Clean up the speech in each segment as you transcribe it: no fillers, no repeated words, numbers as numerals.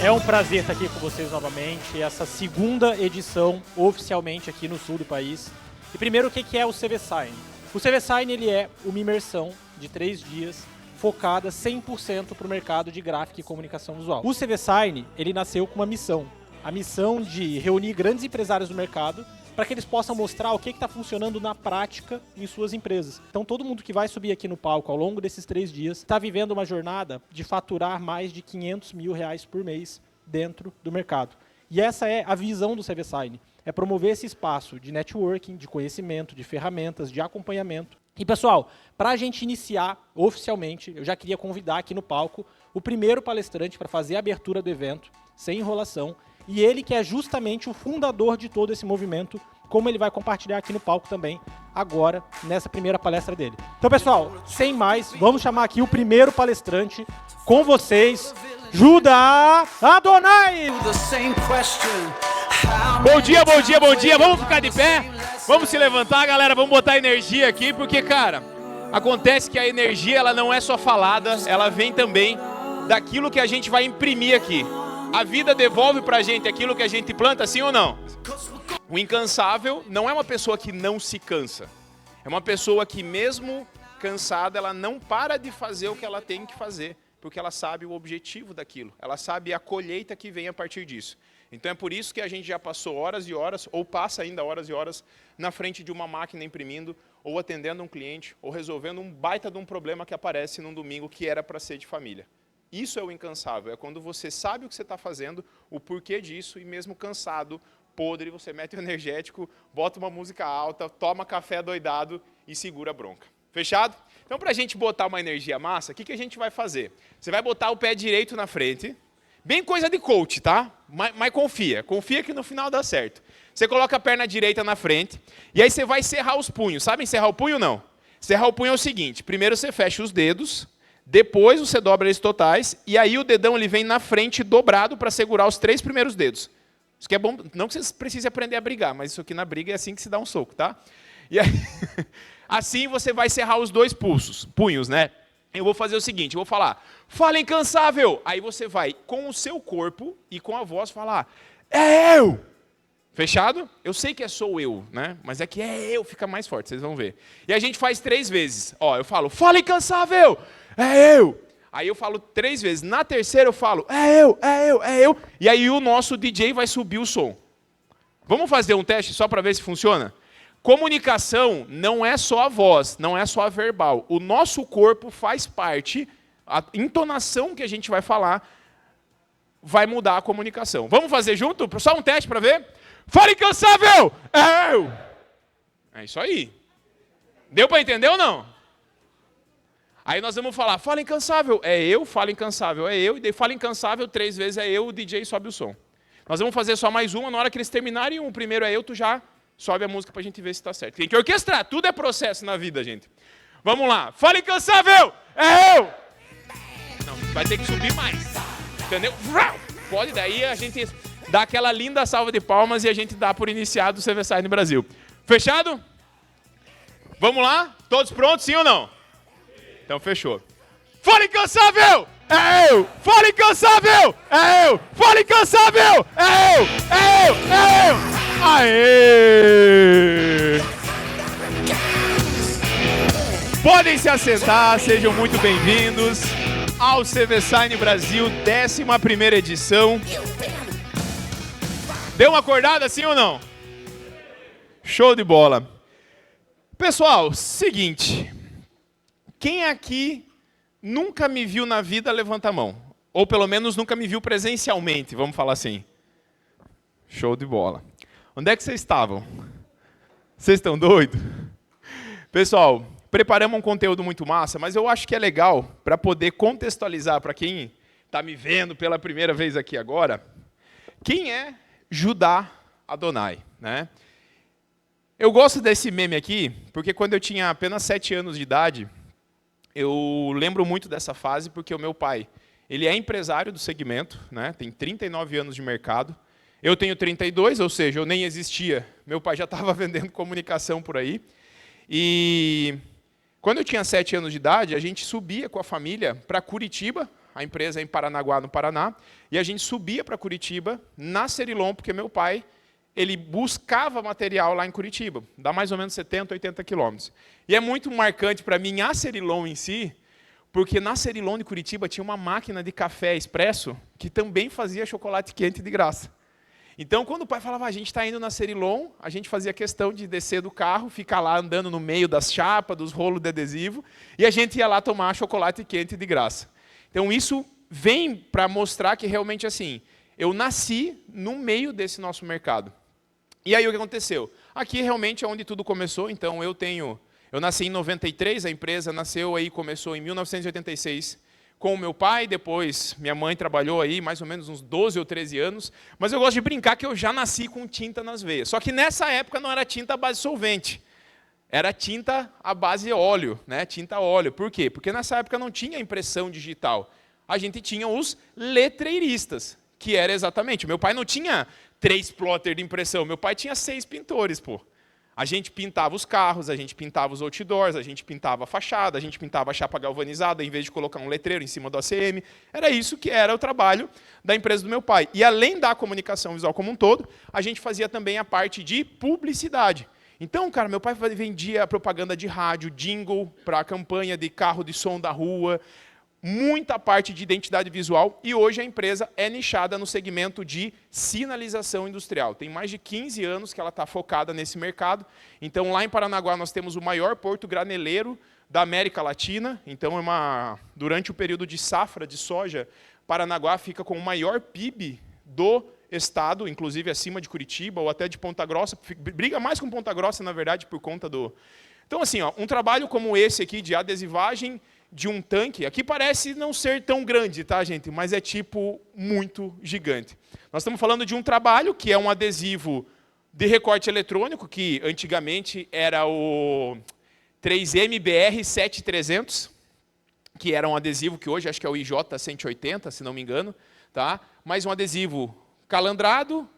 É um prazer estar aqui com vocês novamente, essa segunda edição oficialmente aqui no sul do país. E primeiro, o que é o CV Sign? O CV Sign ele é uma imersão de 3 dias focada 100% para o mercado de gráfica e comunicação visual. O CV Sign ele nasceu com uma missão, a missão de reunir grandes empresários do mercado para que eles possam mostrar o que está funcionando na prática em suas empresas. Então todo mundo que vai subir aqui no palco ao longo desses 3 dias está vivendo uma jornada de faturar mais de R$500 mil por mês dentro do mercado. E essa é a visão do CV Sign, é promover esse espaço de networking, de conhecimento, de ferramentas, de acompanhamento. E pessoal, para a gente iniciar oficialmente, eu já queria convidar aqui no palco o primeiro palestrante para fazer a abertura do evento, sem enrolação, e ele que é justamente o fundador de todo esse movimento, como ele vai compartilhar aqui no palco também, agora, nessa primeira palestra dele. Então, pessoal, sem mais, vamos chamar aqui o primeiro palestrante com vocês, Judá Adonai! Bom dia, bom dia, bom dia. Vamos ficar de pé? Vamos se levantar, galera, vamos botar energia aqui, porque, cara, acontece que a energia, ela não é só falada, ela vem também daquilo que a gente vai imprimir aqui. A vida devolve pra gente aquilo que a gente planta, sim ou não? O incansável não é uma pessoa que não se cansa. É uma pessoa que mesmo cansada, ela não para de fazer o que ela tem que fazer, porque ela sabe o objetivo daquilo. Ela sabe a colheita que vem a partir disso. Então é por isso que a gente já passou horas e horas, ou passa ainda horas e horas, na frente de uma máquina imprimindo, ou atendendo um cliente, ou resolvendo um baita de um problema que aparece num domingo que era para ser de família. Isso é o incansável, é quando você sabe o que você está fazendo, o porquê disso, e mesmo cansado, podre, você mete o energético, bota uma música alta, toma café doidado e segura a bronca. Fechado? Então, para a gente botar uma energia massa, o que a gente vai fazer? Você vai botar o pé direito na frente, bem coisa de coach, tá? Mas confia que no final dá certo. Você coloca a perna direita na frente, e aí você vai serrar os punhos. Sabe serrar o punho ou não? Serrar o punho é o seguinte, primeiro você fecha os dedos, depois você dobra eles totais, e aí o dedão ele vem na frente dobrado para segurar os 3 primeiros dedos. Isso que é bom, não que você precise aprender a brigar, mas isso aqui na briga é assim que se dá um soco, tá? E aí, assim você vai serrar os 2 punhos, né? Eu vou fazer o seguinte, eu vou falar, fala incansável! Aí você vai com o seu corpo e com a voz falar, é eu! Fechado? Eu sei que é sou eu, né? Mas é que é eu, fica mais forte, vocês vão ver. E a gente faz 3 vezes. Ó, eu falo, fala incansável! É eu! Aí eu falo 3 vezes. Na terceira eu falo, é eu, é eu, é eu. E aí o nosso DJ vai subir o som. Vamos fazer um teste só para ver se funciona? Comunicação não é só a voz, não é só a verbal. O nosso corpo faz parte, a entonação que a gente vai falar vai mudar a comunicação. Vamos fazer junto? Só um teste para ver? Fala incansável! É eu! É isso aí. Deu para entender ou não? Aí nós vamos falar, fala incansável, é eu, fala incansável, é eu, e daí fala incansável 3 vezes é eu, o DJ sobe o som. Nós vamos fazer só mais uma, na hora que eles terminarem o primeiro é eu, tu já sobe a música pra gente ver se tá certo. Tem que orquestrar, tudo é processo na vida, gente. Vamos lá, fala incansável, é eu! Não, vai ter que subir mais, entendeu? Pode, daí a gente dá aquela linda salva de palmas e a gente dá por iniciado o CV Sign no Brasil. Fechado? Vamos lá? Todos prontos, sim ou não? Então, fechou. Fala incansável! É eu! Fala incansável! É eu! Fala incansável! É eu! É eu! É eu! Aê! Podem se assentar, sejam muito bem-vindos ao CV Sign Brasil, 11ª edição. Deu uma acordada, sim ou não? Show de bola. Pessoal, seguinte... Quem aqui nunca me viu na vida, levanta a mão. Ou pelo menos nunca me viu presencialmente, vamos falar assim. Show de bola. Onde é que vocês estavam? Vocês estão doidos? Pessoal, preparamos um conteúdo muito massa, mas eu acho que é legal para poder contextualizar para quem está me vendo pela primeira vez aqui agora, quem é Judá Adonai, né? Eu gosto desse meme aqui, porque quando eu tinha apenas 7 anos de idade, eu lembro muito dessa fase porque o meu pai, ele é empresário do segmento, né? Tem 39 anos de mercado. Eu tenho 32, ou seja, eu nem existia. Meu pai já estava vendendo comunicação por aí. E quando eu tinha 7 anos de idade, a gente subia com a família para Curitiba, a empresa é em Paranaguá, no Paraná, e a gente subia para Curitiba, na Cerilon, porque meu pai ele buscava material lá em Curitiba, dá mais ou menos 70, 80 quilômetros. E é muito marcante para mim a Cerilon em si, porque na Cerilon de Curitiba tinha uma máquina de café expresso que também fazia chocolate quente de graça. Então, quando o pai falava, a gente está indo na Cerilon, a gente fazia questão de descer do carro, ficar lá andando no meio das chapas, dos rolos de adesivo, e a gente ia lá tomar chocolate quente de graça. Então, isso vem para mostrar que realmente, assim, eu nasci no meio desse nosso mercado. E aí, o que aconteceu? Aqui, realmente, é onde tudo começou. Então, eu nasci em 93, a empresa começou em 1986, com o meu pai, depois minha mãe trabalhou aí mais ou menos uns 12 ou 13 anos, mas eu gosto de brincar que eu já nasci com tinta nas veias. Só que nessa época não era tinta à base solvente, era tinta à base óleo, né? Tinta óleo. Por quê? Porque nessa época não tinha impressão digital. A gente tinha os letreiristas, que era exatamente, meu pai não tinha 3 plotters de impressão, meu pai tinha 6 pintores, pô. A gente pintava os carros, a gente pintava os outdoors, a gente pintava a fachada, a gente pintava a chapa galvanizada, em vez de colocar um letreiro em cima do ACM. Era isso que era o trabalho da empresa do meu pai. E além da comunicação visual como um todo, a gente fazia também a parte de publicidade. Então, cara, meu pai vendia propaganda de rádio, jingle para a campanha de carro de som da rua, muita parte de identidade visual, e hoje a empresa é nichada no segmento de sinalização industrial. Tem mais de 15 anos que ela está focada nesse mercado. Então, lá em Paranaguá, nós temos o maior porto graneleiro da América Latina. Então, durante o período de safra de soja, Paranaguá fica com o maior PIB do estado, inclusive acima de Curitiba ou até de Ponta Grossa. Briga mais com Ponta Grossa, na verdade, por conta do... Então, assim, ó, um trabalho como esse aqui de adesivagem de um tanque, aqui parece não ser tão grande, tá, gente? Mas é tipo muito gigante. Nós estamos falando de um trabalho que é um adesivo de recorte eletrônico, que antigamente era o 3MBR 7300, que era um adesivo que hoje acho que é o IJ 180, se não me engano, tá? Mas um adesivo calandrado,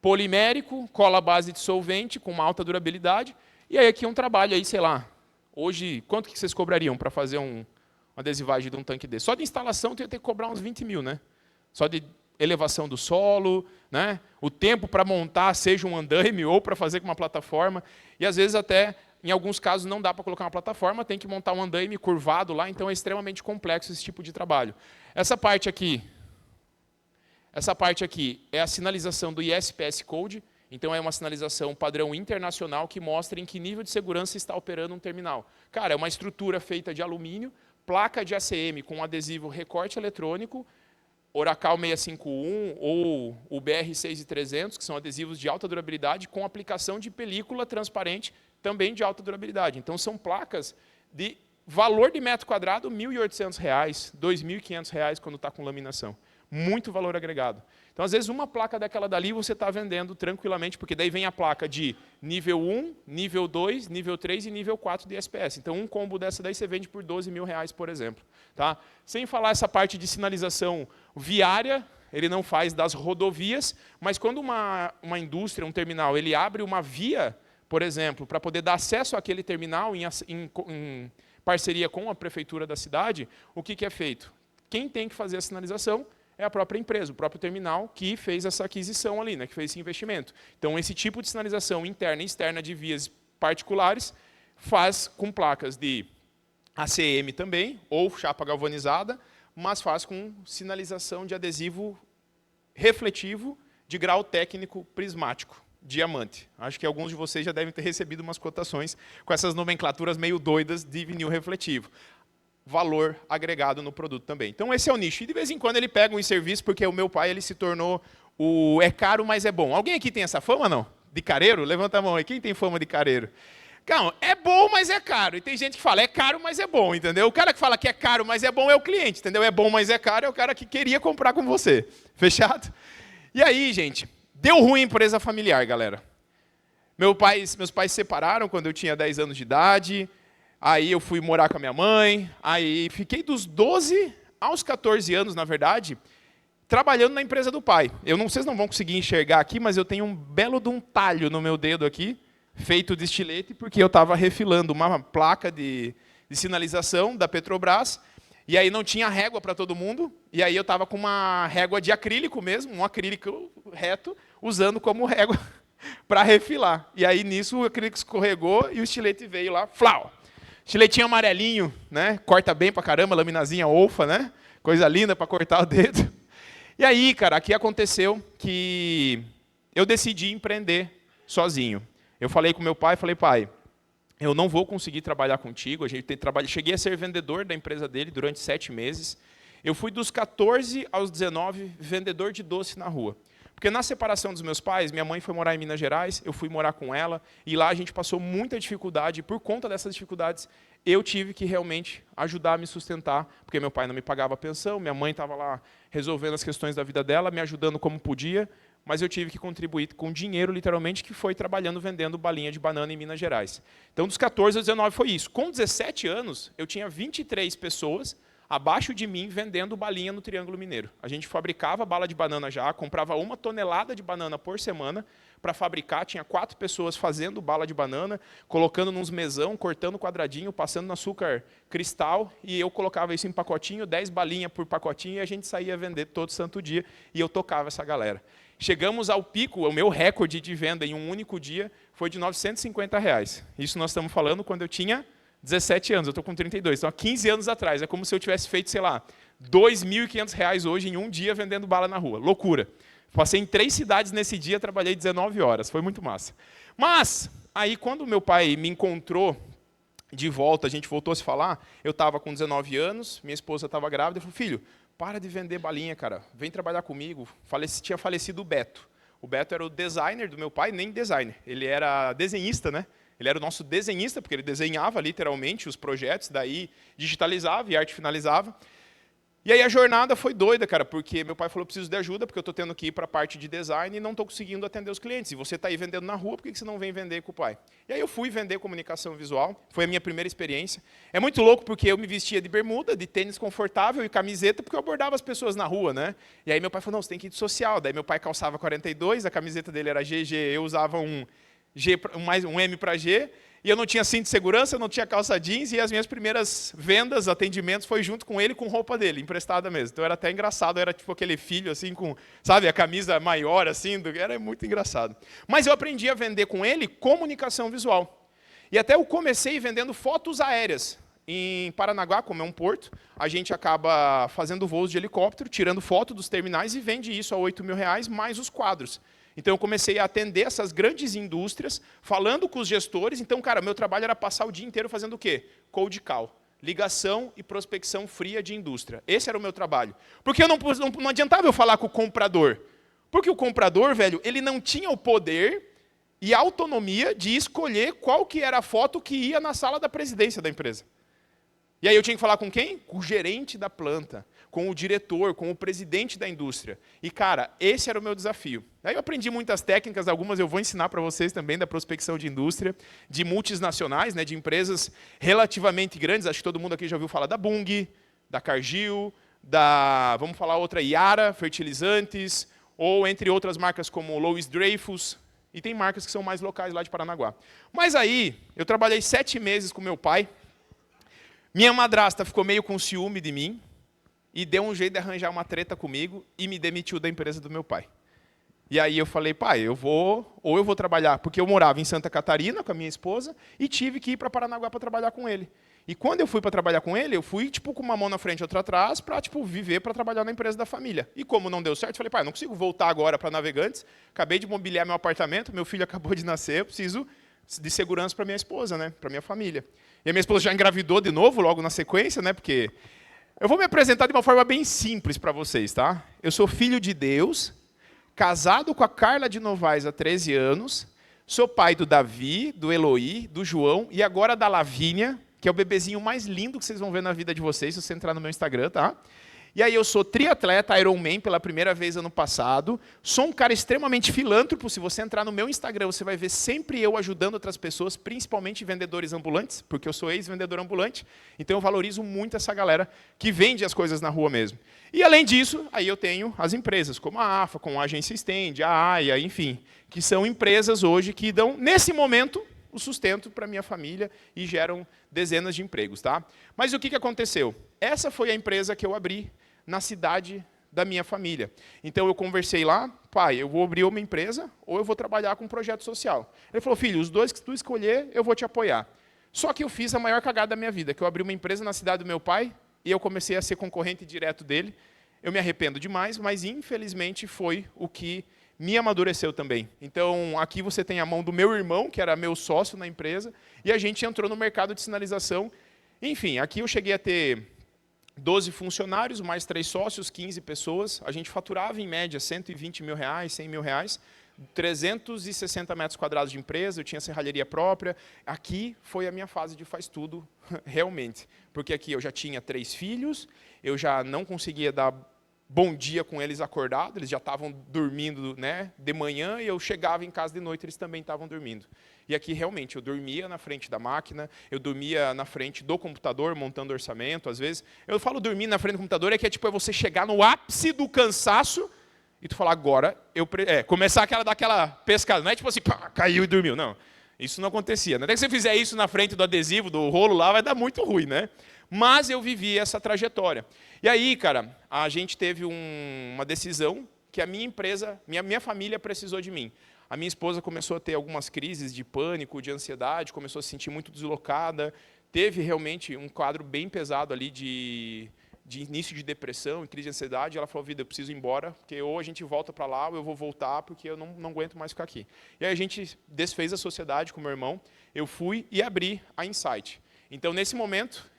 polimérico, cola base de solvente, com uma alta durabilidade. E aí aqui um trabalho aí, sei lá, hoje, quanto que vocês cobrariam para fazer uma adesivagem de um tanque desse? Só de instalação tu ia ter que cobrar uns 20 mil, né? Só de elevação do solo, né? O tempo para montar, seja um andaime ou para fazer com uma plataforma. E às vezes até, em alguns casos, não dá para colocar uma plataforma, tem que montar um andaime curvado lá, então é extremamente complexo esse tipo de trabalho. Essa parte aqui é a sinalização do ISPS Code. Então, é uma sinalização padrão internacional que mostra em que nível de segurança está operando um terminal. Cara, é uma estrutura feita de alumínio, placa de ACM com adesivo recorte eletrônico, Oracal 651 ou o BR6300, que são adesivos de alta durabilidade, com aplicação de película transparente, também de alta durabilidade. Então, são placas de valor de metro quadrado, R$ 1.800, R$ 2.500 quando está com laminação. Muito valor agregado. Então, às vezes, uma placa daquela dali você está vendendo tranquilamente, porque daí vem a placa de nível 1, nível 2, nível 3 e nível 4 de SPS. Então, um combo dessa daí você vende por R$ 12 mil, por exemplo. Tá? Sem falar essa parte de sinalização viária, ele não faz das rodovias, mas quando uma indústria, um terminal, ele abre uma via, por exemplo, para poder dar acesso àquele terminal em parceria com a prefeitura da cidade, o que é feito? Quem tem que fazer a sinalização é a própria empresa, o próprio terminal que fez essa aquisição ali, né, que fez esse investimento. Então, esse tipo de sinalização interna e externa de vias particulares faz com placas de ACM também, ou chapa galvanizada, mas faz com sinalização de adesivo refletivo de grau técnico prismático, diamante. Acho que alguns de vocês já devem ter recebido umas cotações com essas nomenclaturas meio doidas de vinil refletivo. Valor agregado no produto também. Então, esse é o nicho. E, de vez em quando, ele pega um serviço, porque o meu pai ele se tornou o é caro, mas é bom. Alguém aqui tem essa fama, não? De careiro? Levanta a mão aí. Quem tem fama de careiro? Calma, é bom, mas é caro. E tem gente que fala, é caro, mas é bom, entendeu? O cara que fala que é caro, mas é bom é o cliente, entendeu? É bom, mas é caro é o cara que queria comprar com você. Fechado? E aí, gente, deu ruim empresa familiar, galera. Meus pais se separaram quando eu tinha 10 anos de idade. Aí eu fui morar com a minha mãe, aí fiquei dos 12 aos 14 anos, na verdade, trabalhando na empresa do pai. Vocês não vão conseguir enxergar aqui, mas eu tenho um belo de um talho no meu dedo aqui, feito de estilete, porque eu estava refilando uma placa de sinalização da Petrobras, E aí não tinha régua para todo mundo, e aí eu estava com uma régua de acrílico mesmo, um acrílico reto, usando como régua para refilar. E aí nisso o acrílico escorregou e o estilete veio lá, flau! Estiletinho amarelinho, né? Corta bem pra caramba, laminazinha olfa, né? Coisa linda para cortar o dedo. E aí, cara, aqui aconteceu que eu decidi empreender sozinho. Eu falei com meu pai, falei, pai, eu não vou conseguir trabalhar contigo. Cheguei a ser vendedor da empresa dele durante 7 meses. Eu fui dos 14 aos 19 vendedor de doce na rua. Porque na separação dos meus pais, minha mãe foi morar em Minas Gerais, eu fui morar com ela, e lá a gente passou muita dificuldade, e por conta dessas dificuldades, eu tive que realmente ajudar a me sustentar, porque meu pai não me pagava a pensão, minha mãe estava lá resolvendo as questões da vida dela, me ajudando como podia, mas eu tive que contribuir com dinheiro, literalmente, que foi trabalhando, vendendo balinha de banana em Minas Gerais. Então, dos 14 aos 19 foi isso. Com 17 anos, eu tinha 23 pessoas abaixo de mim vendendo balinha no Triângulo Mineiro. A gente fabricava bala de banana já, comprava 1 tonelada de banana por semana para fabricar, tinha 4 pessoas fazendo bala de banana, colocando nos mesão, cortando quadradinho, passando no açúcar cristal, e eu colocava isso em pacotinho, 10 balinhas por pacotinho, e a gente saía vender todo santo dia, e eu tocava essa galera. Chegamos ao pico, o meu recorde de venda em um único dia foi de R$950. Isso nós estamos falando quando eu tinha 17 anos, eu estou com 32, então há 15 anos atrás. É como se eu tivesse feito, sei lá, R$2.500 hoje em um dia vendendo bala na rua. Loucura. Passei em 3 cidades nesse dia, trabalhei 19 horas, foi muito massa. Mas, aí quando meu pai me encontrou de volta, a gente voltou a se falar, eu estava com 19 anos, minha esposa estava grávida, eu falei, filho, para de vender balinha, cara, vem trabalhar comigo. Tinha falecido o Beto. O Beto era o designer do meu pai, nem designer, ele era desenhista, né? Ele era o nosso desenhista, porque ele desenhava literalmente os projetos, daí digitalizava e arte finalizava. E aí a jornada foi doida, cara, porque meu pai falou, preciso de ajuda, porque eu estou tendo que ir para a parte de design e não estou conseguindo atender os clientes. E você está aí vendendo na rua, por que você não vem vender com o pai? E aí eu fui vender comunicação visual, foi a minha primeira experiência. É muito louco, porque eu me vestia de bermuda, de tênis confortável e camiseta, porque eu abordava as pessoas na rua, né? E aí meu pai falou, não, você tem que ir de social. Daí meu pai calçava 42, a camiseta dele era GG, eu usava um M para G, e eu não tinha cinto de segurança, eu não tinha calça jeans, e as minhas primeiras vendas, atendimentos, foi junto com ele, com roupa dele, emprestada mesmo. Então era até engraçado, era tipo aquele filho, assim, com, sabe, a camisa maior, assim, era muito engraçado. Mas eu aprendi a vender com ele comunicação visual. E até eu comecei vendendo fotos aéreas. Em Paranaguá, como é um porto, a gente acaba fazendo voos de helicóptero, tirando foto dos terminais e vende isso a R$8.000, mais os quadros. Então, eu comecei a atender essas grandes indústrias, falando com os gestores. Então, cara, meu trabalho era passar o dia inteiro fazendo o quê? Cold call, ligação e prospecção fria de indústria. Esse era o meu trabalho. Porque não adiantava eu falar com o comprador. Porque o comprador, velho, ele não tinha o poder e a autonomia de escolher qual que era a foto que ia na sala da presidência da empresa. E aí eu tinha que falar com quem? Com o gerente da planta, com o diretor, com o presidente da indústria. E, cara, esse era o meu desafio. Aí eu aprendi muitas técnicas, algumas eu vou ensinar para vocês também, da prospecção de indústria, de multinacionais, né, de empresas relativamente grandes. Acho que todo mundo aqui já ouviu falar da Bunge, da Cargill, vamos falar outra, Yara, fertilizantes, ou entre outras marcas como Louis Dreyfus. E tem marcas que são mais locais lá de Paranaguá. Mas aí, eu trabalhei 7 meses com meu pai. Minha madrasta ficou meio com ciúme de mim e deu um jeito de arranjar uma treta comigo e me demitiu da empresa do meu pai. E aí eu falei, pai, eu vou trabalhar, porque eu morava em Santa Catarina com a minha esposa e tive que ir para Paranaguá para trabalhar com ele. E quando eu fui para trabalhar com ele, eu fui tipo com uma mão na frente e outra atrás para tipo viver para trabalhar na empresa da família. E como não deu certo, eu falei, pai, não consigo voltar agora para Navegantes, acabei de mobiliar meu apartamento, meu filho acabou de nascer, eu preciso de segurança para minha esposa, né, para minha família. E a minha esposa já engravidou de novo, logo na sequência, né? Porque eu vou me apresentar de uma forma bem simples para vocês, tá? Eu sou filho de Deus, casado com a Carla de Novaes há 13 anos, sou pai do Davi, do Eloí, do João e agora da Lavínia, que é o bebezinho mais lindo que vocês vão ver na vida de vocês, se você entrar no meu Instagram, tá? E aí eu sou triatleta Ironman pela primeira vez ano passado, sou um cara extremamente filântropo, se você entrar no meu Instagram, você vai ver sempre eu ajudando outras pessoas, principalmente vendedores ambulantes, porque eu sou ex-vendedor ambulante, então eu valorizo muito essa galera que vende as coisas na rua mesmo. E além disso, aí eu tenho as empresas, como a AFA, como a Agência Stand, a AIA, enfim, que são empresas hoje que dão, nesse momento, o sustento para minha família e geram dezenas de empregos, tá? Mas o que aconteceu? Essa foi a empresa que eu abri na cidade da minha família. Então eu conversei lá, pai, eu vou abrir uma empresa ou eu vou trabalhar com um projeto social. Ele falou, filho, os dois que tu escolher, eu vou te apoiar. Só que eu fiz a maior cagada da minha vida, que eu abri uma empresa na cidade do meu pai e eu comecei a ser concorrente direto dele. Eu me arrependo demais, mas infelizmente foi o que me amadureceu também. Então, aqui você tem a mão do meu irmão, que era meu sócio na empresa, e a gente entrou no mercado de sinalização. Enfim, aqui eu cheguei a ter 12 funcionários, mais 3 sócios, 15 pessoas. A gente faturava, em média, R$120 mil, R$100 mil, 360 metros quadrados de empresa, eu tinha serralheria própria. Aqui foi a minha fase de faz tudo, realmente. Porque aqui eu já tinha 3 filhos, eu já não conseguia dar bom dia com eles acordados, eles já estavam dormindo, né, de manhã, e eu chegava em casa de noite, eles também estavam dormindo. E aqui, realmente, eu dormia na frente da máquina, eu dormia na frente do computador, montando orçamento, às vezes. Eu falo dormir na frente do computador, é tipo, é você chegar no ápice do cansaço, e tu falar, agora, começar daquela pescada, não é tipo assim, pá, caiu e dormiu, não. Isso não acontecia. Até que você fizer isso na frente do adesivo, do rolo lá, vai dar muito ruim, né? Mas eu vivi essa trajetória. E aí, cara, a gente teve uma decisão que a minha empresa, minha família precisou de mim. A minha esposa começou a ter algumas crises de pânico, de ansiedade, começou a se sentir muito deslocada, teve realmente um quadro bem pesado ali de início de depressão e crise de ansiedade. Ela falou, vida, eu preciso ir embora, porque ou a gente volta para lá ou eu vou voltar, porque eu não aguento mais ficar aqui. E aí a gente desfez a sociedade com meu irmão, eu fui e abri a Insight. Então, nesse momento,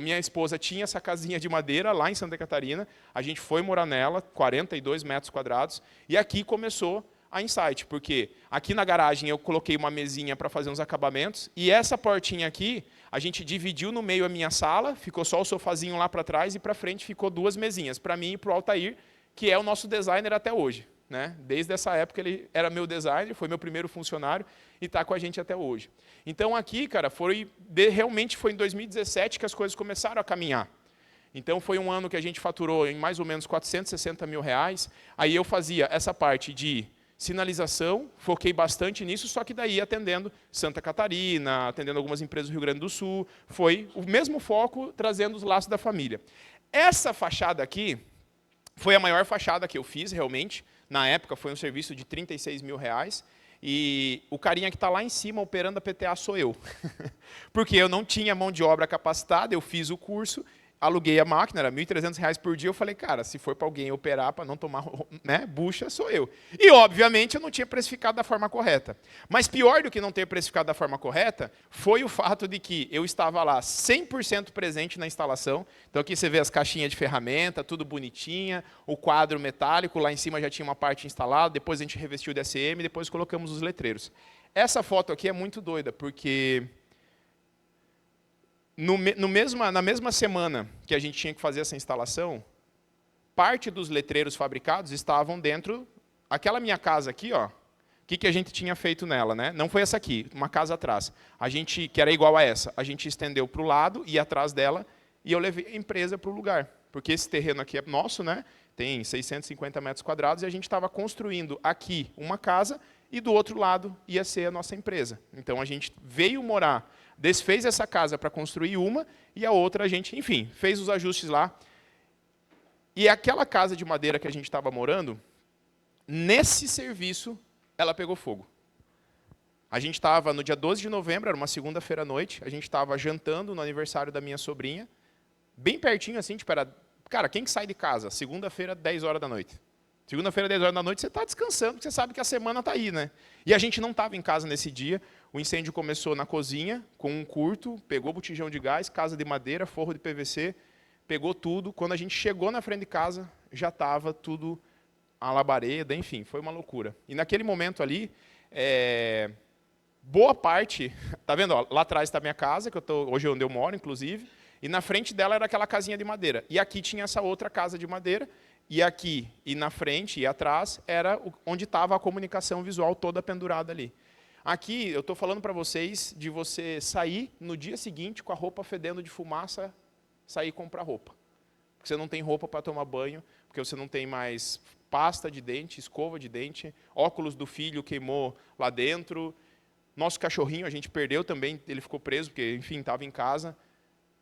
minha esposa tinha essa casinha de madeira lá em Santa Catarina, a gente foi morar nela, 42 metros quadrados, e aqui começou a Insight, porque aqui na garagem eu coloquei uma mesinha para fazer uns acabamentos, e essa portinha aqui, a gente dividiu no meio a minha sala, ficou só o sofazinho lá para trás, e para frente ficou 2 mesinhas, para mim e para o Altair, que é o nosso designer até hoje. Né? Desde essa época ele era meu designer, foi meu primeiro funcionário, e está com a gente até hoje. Então aqui, cara, realmente foi em 2017 que as coisas começaram a caminhar. Então foi um ano que a gente faturou em mais ou menos R$460 mil. Aí eu fazia essa parte de sinalização, foquei bastante nisso, só que daí atendendo Santa Catarina, atendendo algumas empresas do Rio Grande do Sul, foi o mesmo foco, trazendo os laços da família. Essa fachada aqui foi a maior fachada que eu fiz, realmente. Na época foi um serviço de R$36 mil, e o carinha que está lá em cima operando a PTA sou eu. Porque eu não tinha mão de obra capacitada, eu fiz o curso, aluguei a máquina, era R$1.300 por dia, eu falei, cara, se for para alguém operar, para não tomar, né, bucha, sou eu. E, obviamente, eu não tinha precificado da forma correta. Mas pior do que não ter precificado da forma correta, foi o fato de que eu estava lá 100% presente na instalação. Então, aqui você vê as caixinhas de ferramenta, tudo bonitinha, o quadro metálico, lá em cima já tinha uma parte instalada, depois a gente revestiu de SM, depois colocamos os letreiros. Essa foto aqui é muito doida, porque na mesma semana que a gente tinha que fazer essa instalação, parte dos letreiros fabricados estavam dentro. Aquela minha casa aqui, ó, o que a gente tinha feito nela, né? Não foi essa aqui, uma casa atrás. A gente, que era igual a essa, a gente estendeu para o lado e atrás dela, e eu levei a empresa para o lugar. Porque esse terreno aqui é nosso, né? Tem 650 metros quadrados, e a gente estava construindo aqui uma casa, e do outro lado ia ser a nossa empresa. Então a gente veio morar, desfez essa casa para construir uma, e a outra a gente, enfim, fez os ajustes lá. E aquela casa de madeira que a gente estava morando, nesse serviço, ela pegou fogo. A gente estava no dia 12 de novembro, era uma segunda-feira à noite, a gente estava jantando no aniversário da minha sobrinha, bem pertinho assim, tipo, era, cara, quem que sai de casa? Segunda-feira, 10 horas da noite. Segunda-feira, 10 horas da noite, você está descansando, porque você sabe que a semana está aí, né? E a gente não estava em casa nesse dia, o incêndio começou na cozinha, com um curto, pegou botijão de gás, casa de madeira, forro de PVC, pegou tudo. Quando a gente chegou na frente de casa, já estava tudo a labareda, enfim, foi uma loucura. E naquele momento ali, boa parte, tá vendo? Ó, lá atrás está a minha casa, que hoje é onde eu moro, inclusive, e na frente dela era aquela casinha de madeira. E aqui tinha essa outra casa de madeira, e aqui, e na frente, e atrás, era onde estava a comunicação visual toda pendurada ali. Aqui, eu estou falando para vocês de você sair no dia seguinte com a roupa fedendo de fumaça, sair comprar roupa. Porque você não tem roupa para tomar banho, porque você não tem mais pasta de dente, escova de dente, óculos do filho queimou lá dentro. Nosso cachorrinho a gente perdeu também, ele ficou preso, porque, enfim, estava em casa.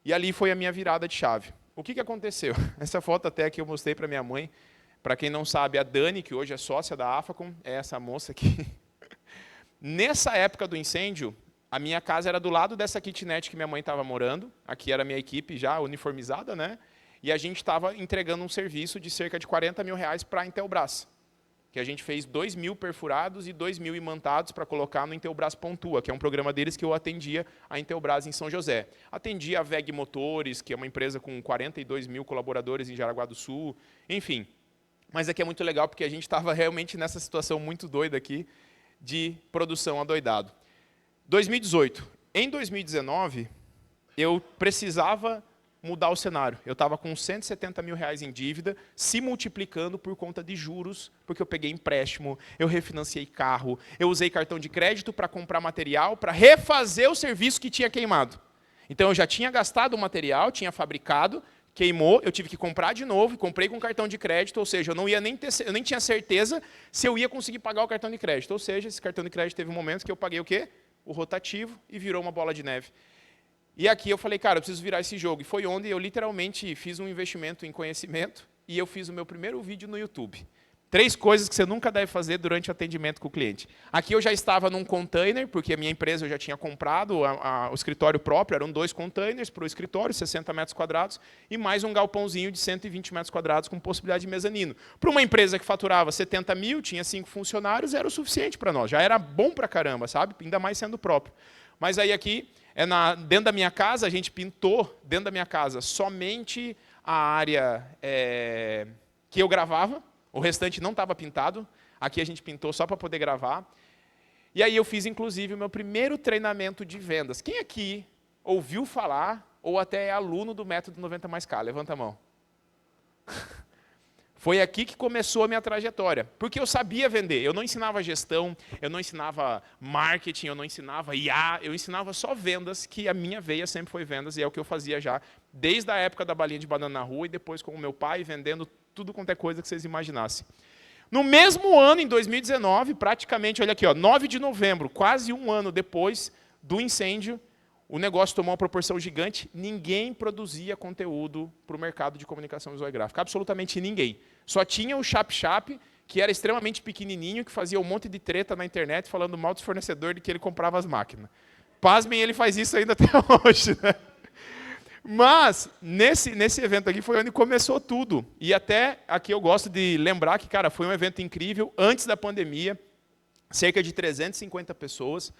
E ali foi a minha virada de chave. O que aconteceu? Essa foto até que eu mostrei para minha mãe. Para quem não sabe, a Dani, que hoje é sócia da Afacom, é essa moça aqui. Nessa época do incêndio, a minha casa era do lado dessa kitnet que minha mãe estava morando. Aqui era a minha equipe já uniformizada, né? E a gente estava entregando um serviço de cerca de 40 mil reais para a Intelbras. Que a gente fez 2.000 perfurados e 2.000 imantados para colocar no Intelbras Pontua, que é um programa deles que eu atendia a Intelbras em São José. Atendia a VEG Motores, que é uma empresa com 42 mil colaboradores em Jaraguá do Sul, enfim. Mas aqui é muito legal porque a gente estava realmente nessa situação muito doida aqui de produção adoidado. 2018. Em 2019, eu precisava mudar o cenário. Eu estava com 170 mil reais em dívida, se multiplicando por conta de juros, porque eu peguei empréstimo, eu refinanciei carro, eu usei cartão de crédito para comprar material, para refazer o serviço que tinha queimado. Então, eu já tinha gastado o material, tinha fabricado, queimou, eu tive que comprar de novo, e comprei com cartão de crédito, ou seja, eu nem tinha certeza se eu ia conseguir pagar o cartão de crédito. Ou seja, esse cartão de crédito teve um momento que eu paguei o quê? O rotativo, e virou uma bola de neve. E aqui eu falei, cara, eu preciso virar esse jogo. E foi onde eu literalmente fiz um investimento em conhecimento e eu fiz o meu primeiro vídeo no YouTube. 3 coisas que você nunca deve fazer durante o atendimento com o cliente. Aqui eu já estava num container, porque a minha empresa eu já tinha comprado o escritório próprio, eram 2 containers para o escritório, 60 metros quadrados, e mais um galpãozinho de 120 metros quadrados com possibilidade de mezanino. Para uma empresa que faturava 70 mil, tinha 5 funcionários, era o suficiente para nós. Já era bom para caramba, sabe? Ainda mais sendo próprio. Mas aí aqui, dentro da minha casa, a gente pintou, dentro da minha casa, somente a área que eu gravava, o restante não estava pintado, aqui a gente pintou só para poder gravar. E aí eu fiz, inclusive, o meu primeiro treinamento de vendas. Quem aqui ouviu falar, ou até é aluno do método 90 mais K? Levanta a mão. Foi aqui que começou a minha trajetória, porque eu sabia vender. Eu não ensinava gestão, eu não ensinava marketing, eu não ensinava IA, eu ensinava só vendas, que a minha veia sempre foi vendas, e é o que eu fazia já desde a época da balinha de banana na rua, e depois com o meu pai vendendo tudo quanto é coisa que vocês imaginassem. No mesmo ano, em 2019, praticamente, olha aqui, ó, 9 de novembro, quase um ano depois do incêndio, o negócio tomou uma proporção gigante, ninguém produzia conteúdo para o mercado de comunicação visual e gráfica, absolutamente ninguém. Só tinha o Chap, que era extremamente pequenininho, que fazia um monte de treta na internet, falando mal dos fornecedores de que ele comprava as máquinas. Pasmem, ele faz isso ainda até hoje, né? Mas, nesse evento aqui foi onde começou tudo. E até aqui eu gosto de lembrar que, cara, foi um evento incrível, antes da pandemia, cerca de 350 pessoas.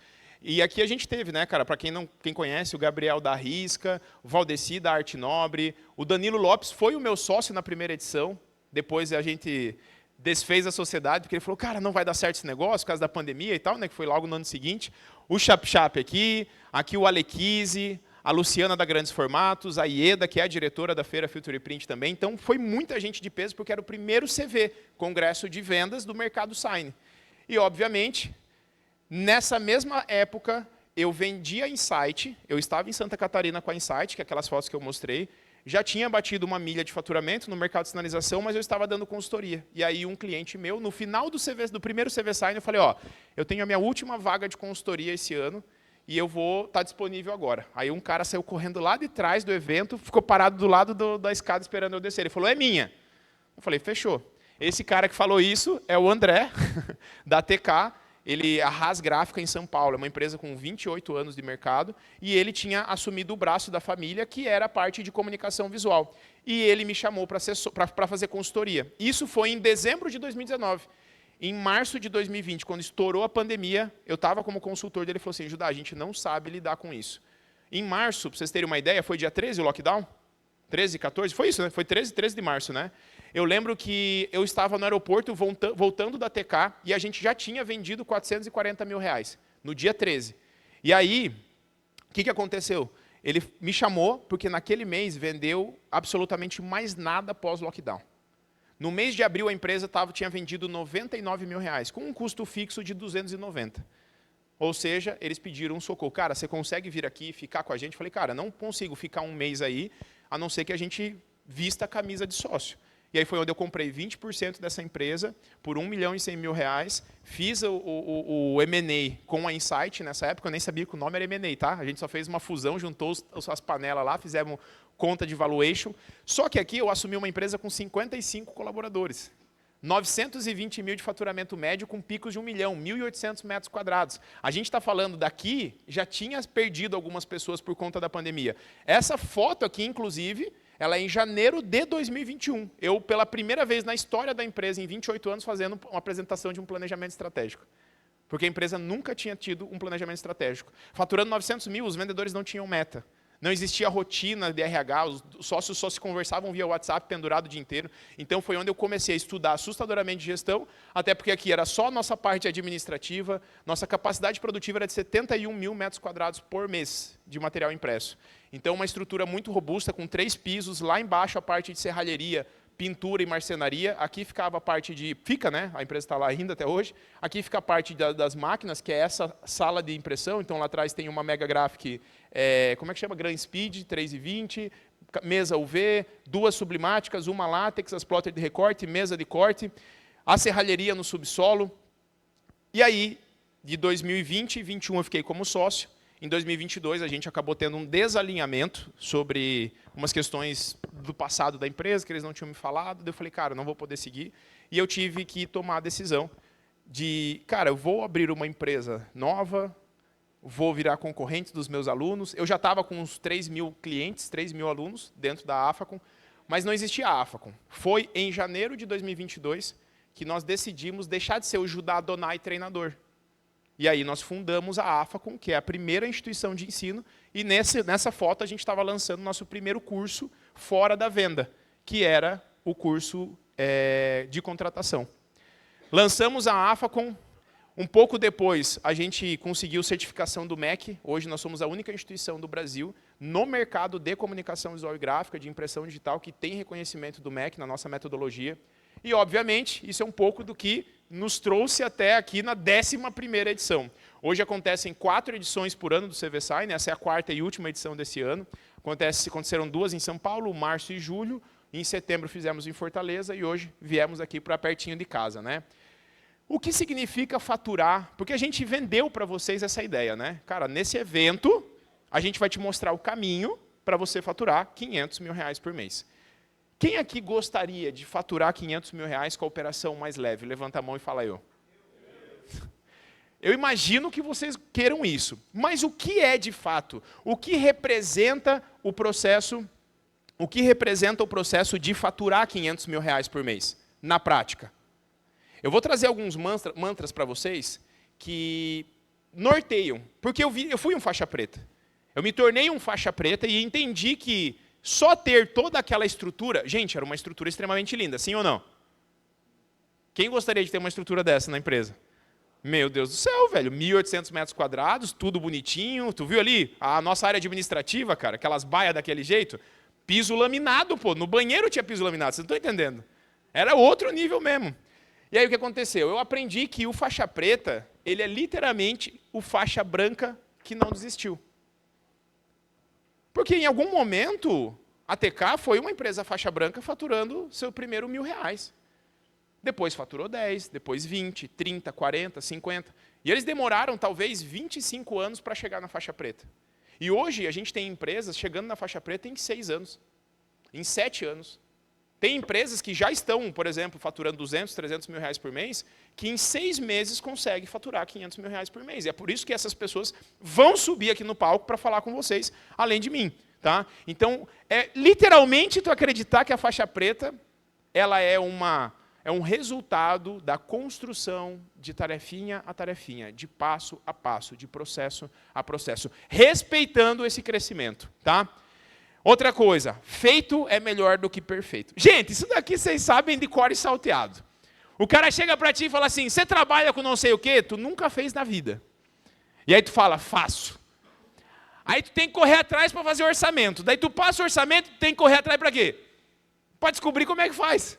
E aqui a gente teve, né, cara, para quem conhece, o Gabriel da Risca, o Valdeci da Arte Nobre, o Danilo Lopes foi o meu sócio na primeira edição, depois a gente desfez a sociedade, porque ele falou, cara, não vai dar certo esse negócio por causa da pandemia e tal, né, que foi logo no ano seguinte. O Chap aqui o Alequise, a Luciana da Grandes Formatos, a Ieda, que é a diretora da Feira Future Print também. Então, foi muita gente de peso, porque era o primeiro CV, Congresso de Vendas do Mercado Sign. E, obviamente, nessa mesma época, eu vendia Insight, eu estava em Santa Catarina com a Insight, que é aquelas fotos que eu mostrei, já tinha batido 1 milha de faturamento no mercado de sinalização, mas eu estava dando consultoria. E aí, um cliente meu, no final do primeiro CV Sign, eu falei, ó, eu tenho a minha última vaga de consultoria esse ano, e eu vou estar disponível agora. Aí um cara saiu correndo lá de trás do evento, ficou parado do lado da escada esperando eu descer. Ele falou, é minha. Eu falei, fechou. Esse cara que falou isso é o André, da TK. Ele, a Haas Gráfica em São Paulo, é uma empresa com 28 anos de mercado, e ele tinha assumido o braço da família, que era a parte de comunicação visual. E ele me chamou para fazer consultoria. Isso foi em dezembro de 2019. Em março de 2020, quando estourou a pandemia, eu estava como consultor dele e falou assim, Judá, a gente não sabe lidar com isso. Em março, para vocês terem uma ideia, foi dia 13 o lockdown? 13, 14? Foi isso, né? Foi 13 de março, né? Eu lembro que eu estava no aeroporto voltando da TK e a gente já tinha vendido 440 mil reais, no dia 13. E aí, o que aconteceu? Ele me chamou porque naquele mês vendeu absolutamente mais nada pós-lockdown. No mês de abril, a empresa tinha vendido 99 mil reais, com um custo fixo de 290. Ou seja, eles pediram um socorro. Cara, você consegue vir aqui e ficar com a gente? Eu falei, cara, não consigo ficar um mês aí, a não ser que a gente vista a camisa de sócio. e aí foi onde eu comprei 20% dessa empresa por R$1.100.000, fiz o M&A com a Insight, nessa época eu nem sabia que o nome era M&A, tá? A gente só fez uma fusão, juntou as panelas lá, fizemos conta de valuation, só que aqui eu assumi uma empresa com 55 colaboradores. 920 mil de faturamento médio com picos de 1 milhão, 1.800 metros quadrados. A gente está falando daqui, já tinha perdido algumas pessoas por conta da pandemia. Essa foto aqui, inclusive, ela é em janeiro de 2021. Eu, pela primeira vez na história da empresa, em 28 anos, fazendo uma apresentação de um planejamento estratégico. Porque a empresa nunca tinha tido um planejamento estratégico. Faturando 900 mil, os vendedores não tinham meta. Não existia rotina de RH, os sócios só se conversavam via WhatsApp pendurado o dia inteiro. Então foi onde eu comecei a estudar assustadoramente gestão, até porque aqui era só a nossa parte administrativa, nossa capacidade produtiva era de 71 mil metros quadrados por mês de material impresso. Então uma estrutura muito robusta, com 3 pisos, lá embaixo a parte de serralheria, pintura e marcenaria, aqui ficava a parte de... Fica, né? A empresa está lá ainda até hoje. Aqui fica a parte das máquinas, que é essa sala de impressão. Então, lá atrás tem uma Mega Graphic, como é que chama? Grand Speed, 3,20, mesa UV, 2 sublimáticas, uma látex, as plotters de recorte, mesa de corte, a serralheria no subsolo. E aí, de 2020 e 2021 eu fiquei como sócio. Em 2022, a gente acabou tendo um desalinhamento sobre umas questões do passado da empresa, que eles não tinham me falado. Daí eu falei, cara, não vou poder seguir. E eu tive que tomar a decisão de, cara, eu vou abrir uma empresa nova, vou virar concorrente dos meus alunos. Eu já estava com uns 3 mil clientes, 3 mil alunos dentro da AFACOM, mas não existia a AFACOM. Foi em janeiro de 2022 que nós decidimos deixar de ser o Judá Adonai treinador. E aí nós fundamos a AFACOM, que é a primeira instituição de ensino, e nessa foto a gente estava lançando o nosso primeiro curso fora da venda, que era o curso de contratação. Lançamos a AFACOM, um pouco depois a gente conseguiu certificação do MEC, hoje nós somos a única instituição do Brasil no mercado de comunicação visual e gráfica, de impressão digital, que tem reconhecimento do MEC na nossa metodologia. E, obviamente, isso é um pouco do que nos trouxe até aqui na 11ª edição. Hoje acontecem 4 edições por ano do CVSign, essa é a 4ª e última edição desse ano. Aconteceram 2 em São Paulo, março e julho. Em setembro fizemos em Fortaleza e hoje viemos aqui para pertinho de casa, né? O que significa faturar? Porque a gente vendeu para vocês essa ideia, né? Cara, nesse evento, a gente vai te mostrar o caminho para você faturar R$500 mil por mês. Quem aqui gostaria de faturar R$500 mil com a operação mais leve? Levanta a mão e fala eu. Eu imagino que vocês queiram isso. Mas o que é de fato? O que representa o processo? O que representa o processo de faturar R$500 mil por mês, na prática? Eu vou trazer alguns mantras para vocês que norteiam. Porque eu fui um faixa preta. Eu me tornei um faixa preta e entendi que só ter toda aquela estrutura... Gente, era uma estrutura extremamente linda, sim ou não? Quem gostaria de ter uma estrutura dessa na empresa? Meu Deus do céu, velho. 1.800 metros quadrados, tudo bonitinho. Tu viu ali a nossa área administrativa, cara? Aquelas baias daquele jeito. Piso laminado, pô. No banheiro tinha piso laminado, vocês não estão entendendo? Era outro nível mesmo. E aí o que aconteceu? Eu aprendi que o faixa preta, ele é literalmente o faixa branca que não desistiu. Porque em algum momento, a TK foi uma empresa faixa branca faturando seu primeiro R$1.000. Depois faturou 10, depois 20, 30, 40, 50. E eles demoraram talvez 25 anos para chegar na faixa preta. E hoje a gente tem empresas chegando na faixa preta em 6 anos, em 7 anos. Tem empresas que já estão, por exemplo, faturando 200, 300 mil reais por mês, que em 6 meses conseguem faturar 500 mil reais por mês. E é por isso que essas pessoas vão subir aqui no palco para falar com vocês, além de mim. Tá? Então, literalmente tu acreditar que a faixa preta ela é um resultado da construção de tarefinha a tarefinha, de passo a passo, de processo a processo, respeitando esse crescimento. Tá? Outra coisa, feito é melhor do que perfeito. Gente, isso daqui vocês sabem de cor e salteado. O cara chega para ti e fala assim, você trabalha com não sei o quê? Tu nunca fez na vida. E aí tu fala, faço. Aí tu tem que correr atrás para fazer orçamento. Daí tu passa o orçamento, tu tem que correr atrás para quê? Para descobrir como é que faz.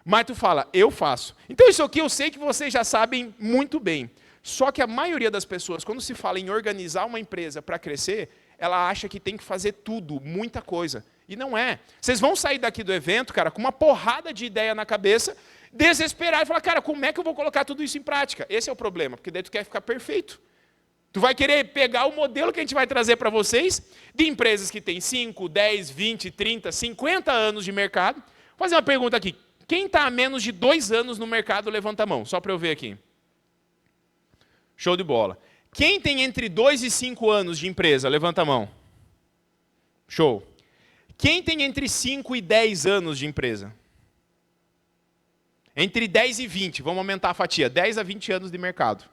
Mas tu fala, eu faço. Então isso aqui eu sei que vocês já sabem muito bem. Só que a maioria das pessoas, quando se fala em organizar uma empresa para crescer, ela acha que tem que fazer tudo, muita coisa. E não é. Vocês vão sair daqui do evento, cara, com uma porrada de ideia na cabeça, desesperar e falar, cara, como é que eu vou colocar tudo isso em prática? Esse é o problema, porque daí tu quer ficar perfeito. Tu vai querer pegar o modelo que a gente vai trazer para vocês, de empresas que têm 5, 10, 20, 30, 50 anos de mercado. Vou fazer uma pergunta aqui. Quem está há menos de 2 anos no mercado, levanta a mão, só para eu ver aqui. Show de bola. Quem tem entre 2 e 5 anos de empresa, levanta a mão. Show. Quem tem entre 5 e 10 anos de empresa? Entre 10 e 20, vamos aumentar a fatia, 10 a 20 anos de mercado.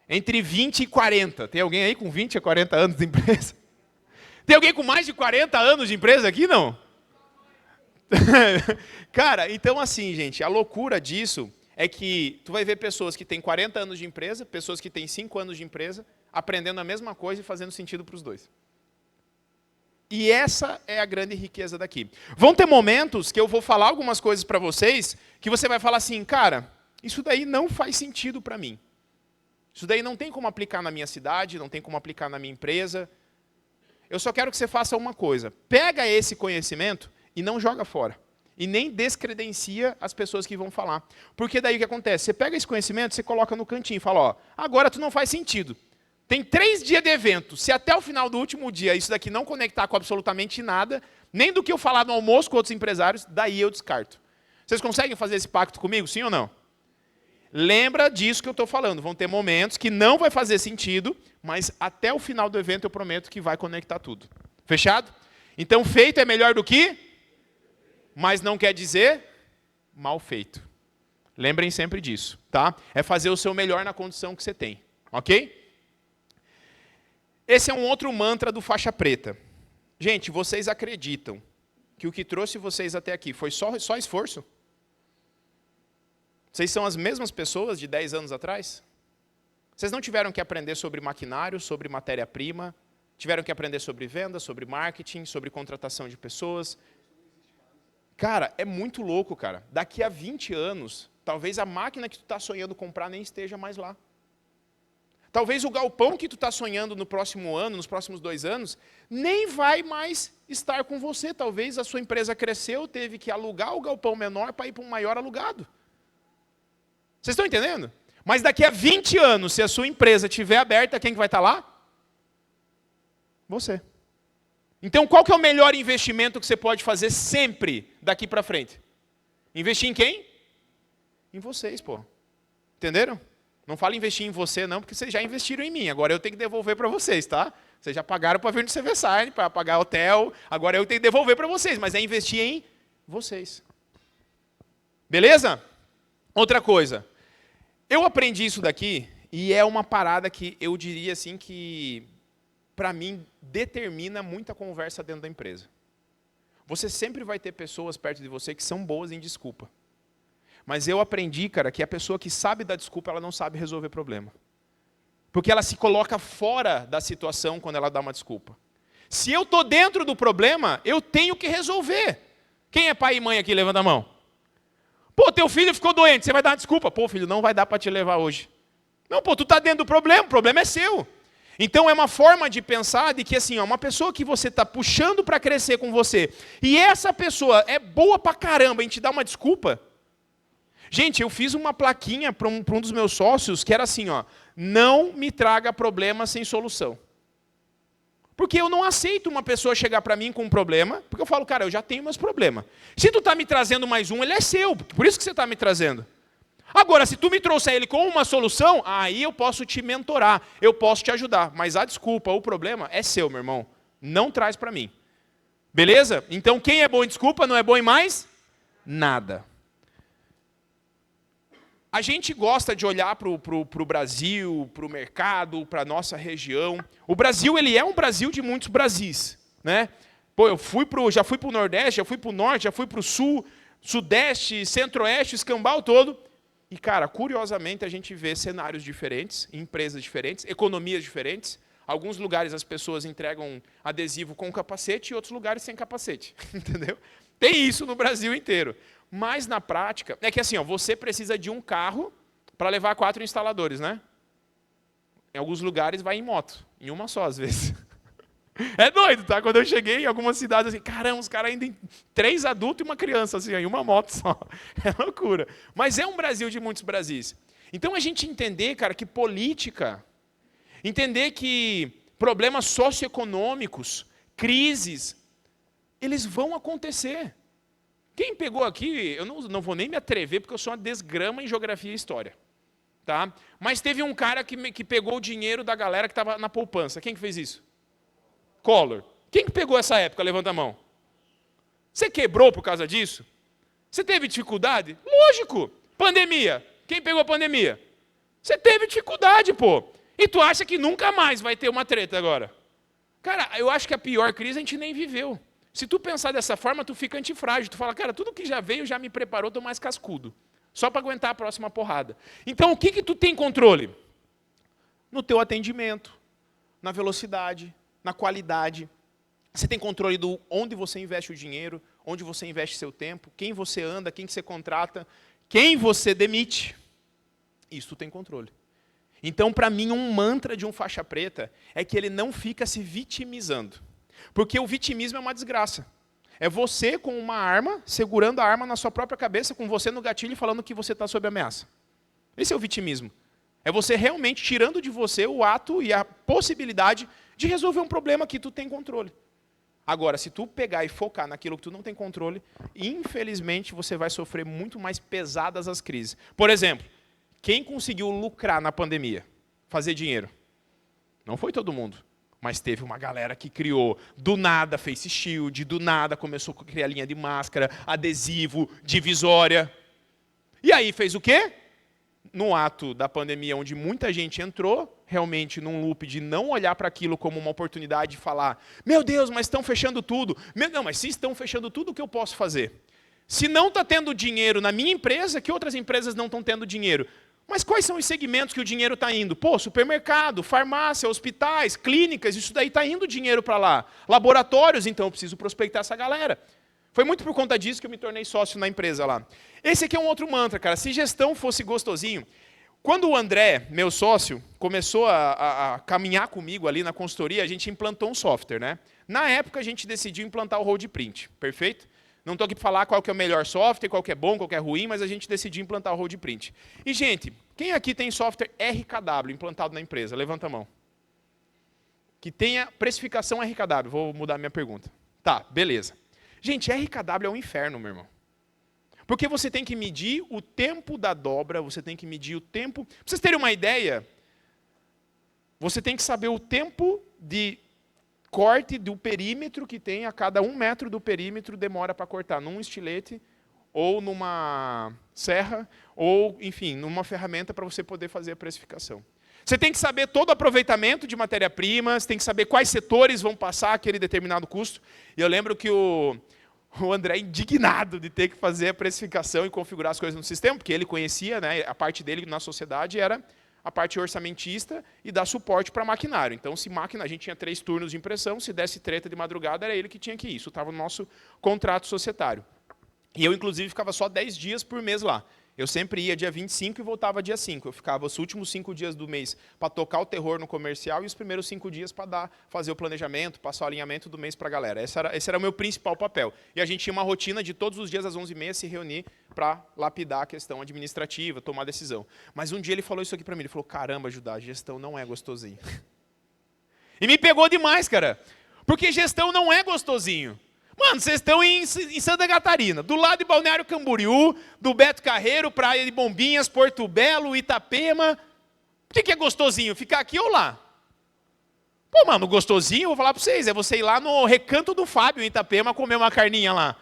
Entre 20 e 40, tem alguém aí com 20 a 40 anos de empresa? Tem alguém com mais de 40 anos de empresa aqui, não? Cara, então assim, gente, a loucura disso é que tu vai ver pessoas que têm 40 anos de empresa, pessoas que têm 5 anos de empresa, aprendendo a mesma coisa e fazendo sentido para os dois. E essa é a grande riqueza daqui. Vão ter momentos que eu vou falar algumas coisas para vocês, que você vai falar assim, cara, isso daí não faz sentido para mim. Isso daí não tem como aplicar na minha cidade, não tem como aplicar na minha empresa. Eu só quero que você faça uma coisa. Pega esse conhecimento e não joga fora. E nem descredencia as pessoas que vão falar. Porque daí o que acontece? Você pega esse conhecimento, você coloca no cantinho e fala, ó, agora tu não faz sentido. Tem 3 dias de evento. Se até o final do último dia isso daqui não conectar com absolutamente nada, nem do que eu falar no almoço com outros empresários, daí eu descarto. Vocês conseguem fazer esse pacto comigo, sim ou não? Lembra disso que eu estou falando. Vão ter momentos que não vai fazer sentido, mas até o final do evento eu prometo que vai conectar tudo. Fechado? Então, feito é melhor do que? Mas não quer dizer mal feito. Lembrem sempre disso, tá? É fazer o seu melhor na condição que você tem, ok? Esse é um outro mantra do faixa preta. Gente, vocês acreditam que o que trouxe vocês até aqui foi só esforço? Vocês são as mesmas pessoas de 10 anos atrás? Vocês não tiveram que aprender sobre maquinário, sobre matéria-prima, tiveram que aprender sobre venda, sobre marketing, sobre contratação de pessoas. Cara, é muito louco, cara. Daqui a 20 anos, talvez a máquina que tu está sonhando comprar nem esteja mais lá. Talvez o galpão que tu está sonhando no próximo ano, nos próximos 2 anos, nem vai mais estar com você. Talvez a sua empresa cresceu, teve que alugar o galpão menor para ir para um maior alugado. Vocês estão entendendo? Mas daqui a 20 anos, se a sua empresa estiver aberta, quem que vai estar lá? Você. Então, qual que é o melhor investimento que você pode fazer sempre daqui para frente? Investir em quem? Em vocês, pô. Entenderam? Não fala investir em você, não, porque vocês já investiram em mim. Agora eu tenho que devolver para vocês, tá? Vocês já pagaram para vir no CVSign, para pagar hotel. Agora eu tenho que devolver para vocês, mas é investir em vocês. Beleza? Outra coisa. Eu aprendi isso daqui e é uma parada que eu diria assim que, para mim, determina muita conversa dentro da empresa. Você sempre vai ter pessoas perto de você que são boas em desculpa. Mas eu aprendi, cara, que a pessoa que sabe dar desculpa, ela não sabe resolver problema. Porque ela se coloca fora da situação quando ela dá uma desculpa. Se eu estou dentro do problema, eu tenho que resolver. Quem é pai e mãe aqui? Levanta a mão. Pô, teu filho ficou doente, você vai dar uma desculpa. Pô, filho, não vai dar para te levar hoje. Não, pô, tu está dentro do problema, o problema é seu. Então é uma forma de pensar de que assim, ó, uma pessoa que você está puxando para crescer com você, e essa pessoa é boa pra caramba em te dar uma desculpa. Gente, eu fiz uma plaquinha para um dos meus sócios que era assim, ó, não me traga problema sem solução. Porque eu não aceito uma pessoa chegar para mim com um problema, porque eu falo, cara, eu já tenho meus problemas. Se tu está me trazendo mais um, ele é seu, por isso que você está me trazendo. Agora, se tu me trouxer ele com uma solução, aí eu posso te mentorar, eu posso te ajudar. Mas a desculpa, o problema é seu, meu irmão. Não traz para mim. Beleza? Então, quem é bom em desculpa não é bom em mais nada. A gente gosta de olhar para o Brasil, para o mercado, para a nossa região. O Brasil, ele é um Brasil de muitos Brasis, né? Pô, já fui para o Nordeste, já fui para o Norte, já fui para o Sul, Sudeste, Centro-Oeste, escambau todo. E, cara, curiosamente, a gente vê cenários diferentes, empresas diferentes, economias diferentes. Alguns lugares as pessoas entregam adesivo com capacete e outros lugares sem capacete, entendeu? Tem isso no Brasil inteiro. Mas, na prática, é que assim, ó, você precisa de um carro para levar 4 instaladores, né? Em alguns lugares vai em moto, em uma só às vezes. É doido, tá? Quando eu cheguei em algumas cidades, assim, caramba, os caras ainda em 3 adultos e uma criança, assim, em uma moto só. É loucura. Mas é um Brasil de muitos Brasis. Então a gente entender, cara, que política, entender que problemas socioeconômicos, crises, eles vão acontecer. Quem pegou aqui, eu não vou nem me atrever, porque eu sou uma desgrama em geografia e história. Tá? Mas teve um cara que pegou o dinheiro da galera que estava na poupança. Quem que fez isso? Collor. Quem que pegou essa época? Levanta a mão. Você quebrou por causa disso? Você teve dificuldade? Lógico. Pandemia. Quem pegou a pandemia? Você teve dificuldade, pô. E tu acha que nunca mais vai ter uma treta agora? Cara, eu acho que a pior crise a gente nem viveu. Se tu pensar dessa forma, tu fica antifrágil. Tu fala, cara, tudo que já veio já me preparou, tô mais cascudo. Só para aguentar a próxima porrada. Então, o que tu tem controle? No teu atendimento, na velocidade, na qualidade. Você tem controle do onde você investe o dinheiro, onde você investe seu tempo, quem você anda, quem que você contrata, quem você demite. Isso tu tem controle. Então, para mim, um mantra de um faixa preta é que ele não fica se vitimizando. Porque o vitimismo é uma desgraça. É você com uma arma, segurando a arma na sua própria cabeça, com você no gatilho, falando que você está sob ameaça. Esse é o vitimismo. É você realmente tirando de você o ato e a possibilidade de resolver um problema que tu tem controle. Agora, se tu pegar e focar naquilo que tu não tem controle, infelizmente você vai sofrer muito mais pesadas as crises. Por exemplo, quem conseguiu lucrar na pandemia? Fazer dinheiro? Não foi todo mundo. Mas teve uma galera que criou, do nada, face shield, do nada começou a criar linha de máscara, adesivo, divisória. E aí fez o quê? No ato da pandemia, onde muita gente entrou, realmente num loop de não olhar para aquilo como uma oportunidade de falar, meu Deus, mas estão fechando tudo. Não, mas se estão fechando tudo, o que eu posso fazer? Se não está tendo dinheiro na minha empresa, que outras empresas não estão tendo dinheiro? Mas quais são os segmentos que o dinheiro está indo? Pô, supermercado, farmácia, hospitais, clínicas, isso daí está indo dinheiro para lá. Laboratórios, então eu preciso prospectar essa galera. Foi muito por conta disso que eu me tornei sócio na empresa lá. Esse aqui é um outro mantra, cara. Se gestão fosse gostosinho. Quando o André, meu sócio, começou a caminhar comigo ali na consultoria, a gente implantou um software, né? Na época a gente decidiu implantar o Roadprint, perfeito? Não estou aqui para falar qual que é o melhor software, qual que é bom, qual que é ruim, mas a gente decidiu implantar o Roadprint. E, gente, quem aqui tem software RKW implantado na empresa? Levanta a mão. Que tenha precificação RKW. Vou mudar minha pergunta. Tá, beleza. Gente, RKW é um inferno, meu irmão. Porque você tem que medir o tempo da dobra, você tem que medir o tempo... Para vocês terem uma ideia, você tem que saber o tempo de corte do perímetro que tem a cada 1 metro do perímetro demora para cortar num estilete ou numa serra ou, enfim, numa ferramenta para você poder fazer a precificação. Você tem que saber todo o aproveitamento de matéria-prima, você tem que saber quais setores vão passar aquele determinado custo. E eu lembro que o André, indignado de ter que fazer a precificação e configurar as coisas no sistema, porque ele conhecia, né, a parte dele na sociedade era a parte orçamentista e dar suporte para maquinário. Então, se máquina, a gente tinha 3 turnos de impressão, se desse treta de madrugada, era ele que tinha que ir. Isso estava no nosso contrato societário. E eu, inclusive, ficava só 10 dias por mês lá. Eu sempre ia dia 25 e voltava dia 5. Eu ficava os últimos 5 dias do mês para tocar o terror no comercial e os primeiros 5 dias para fazer o planejamento, passar o alinhamento do mês para a galera. Esse era o meu principal papel. E a gente tinha uma rotina de todos os dias às 11h30 se reunir para lapidar a questão administrativa, tomar decisão. Mas um dia ele falou isso aqui para mim. Ele falou, caramba, Judá, a gestão não é gostosinho. E me pegou demais, cara. Porque gestão não é gostosinho. Mano, vocês estão em Santa Catarina, do lado de Balneário Camboriú, do Beto Carreiro, Praia de Bombinhas, Porto Belo, Itapema. O que é gostosinho? Ficar aqui ou lá? Pô, mano, gostosinho, eu vou falar para vocês, é você ir lá no Recanto do Fábio, em Itapema, comer uma carninha lá.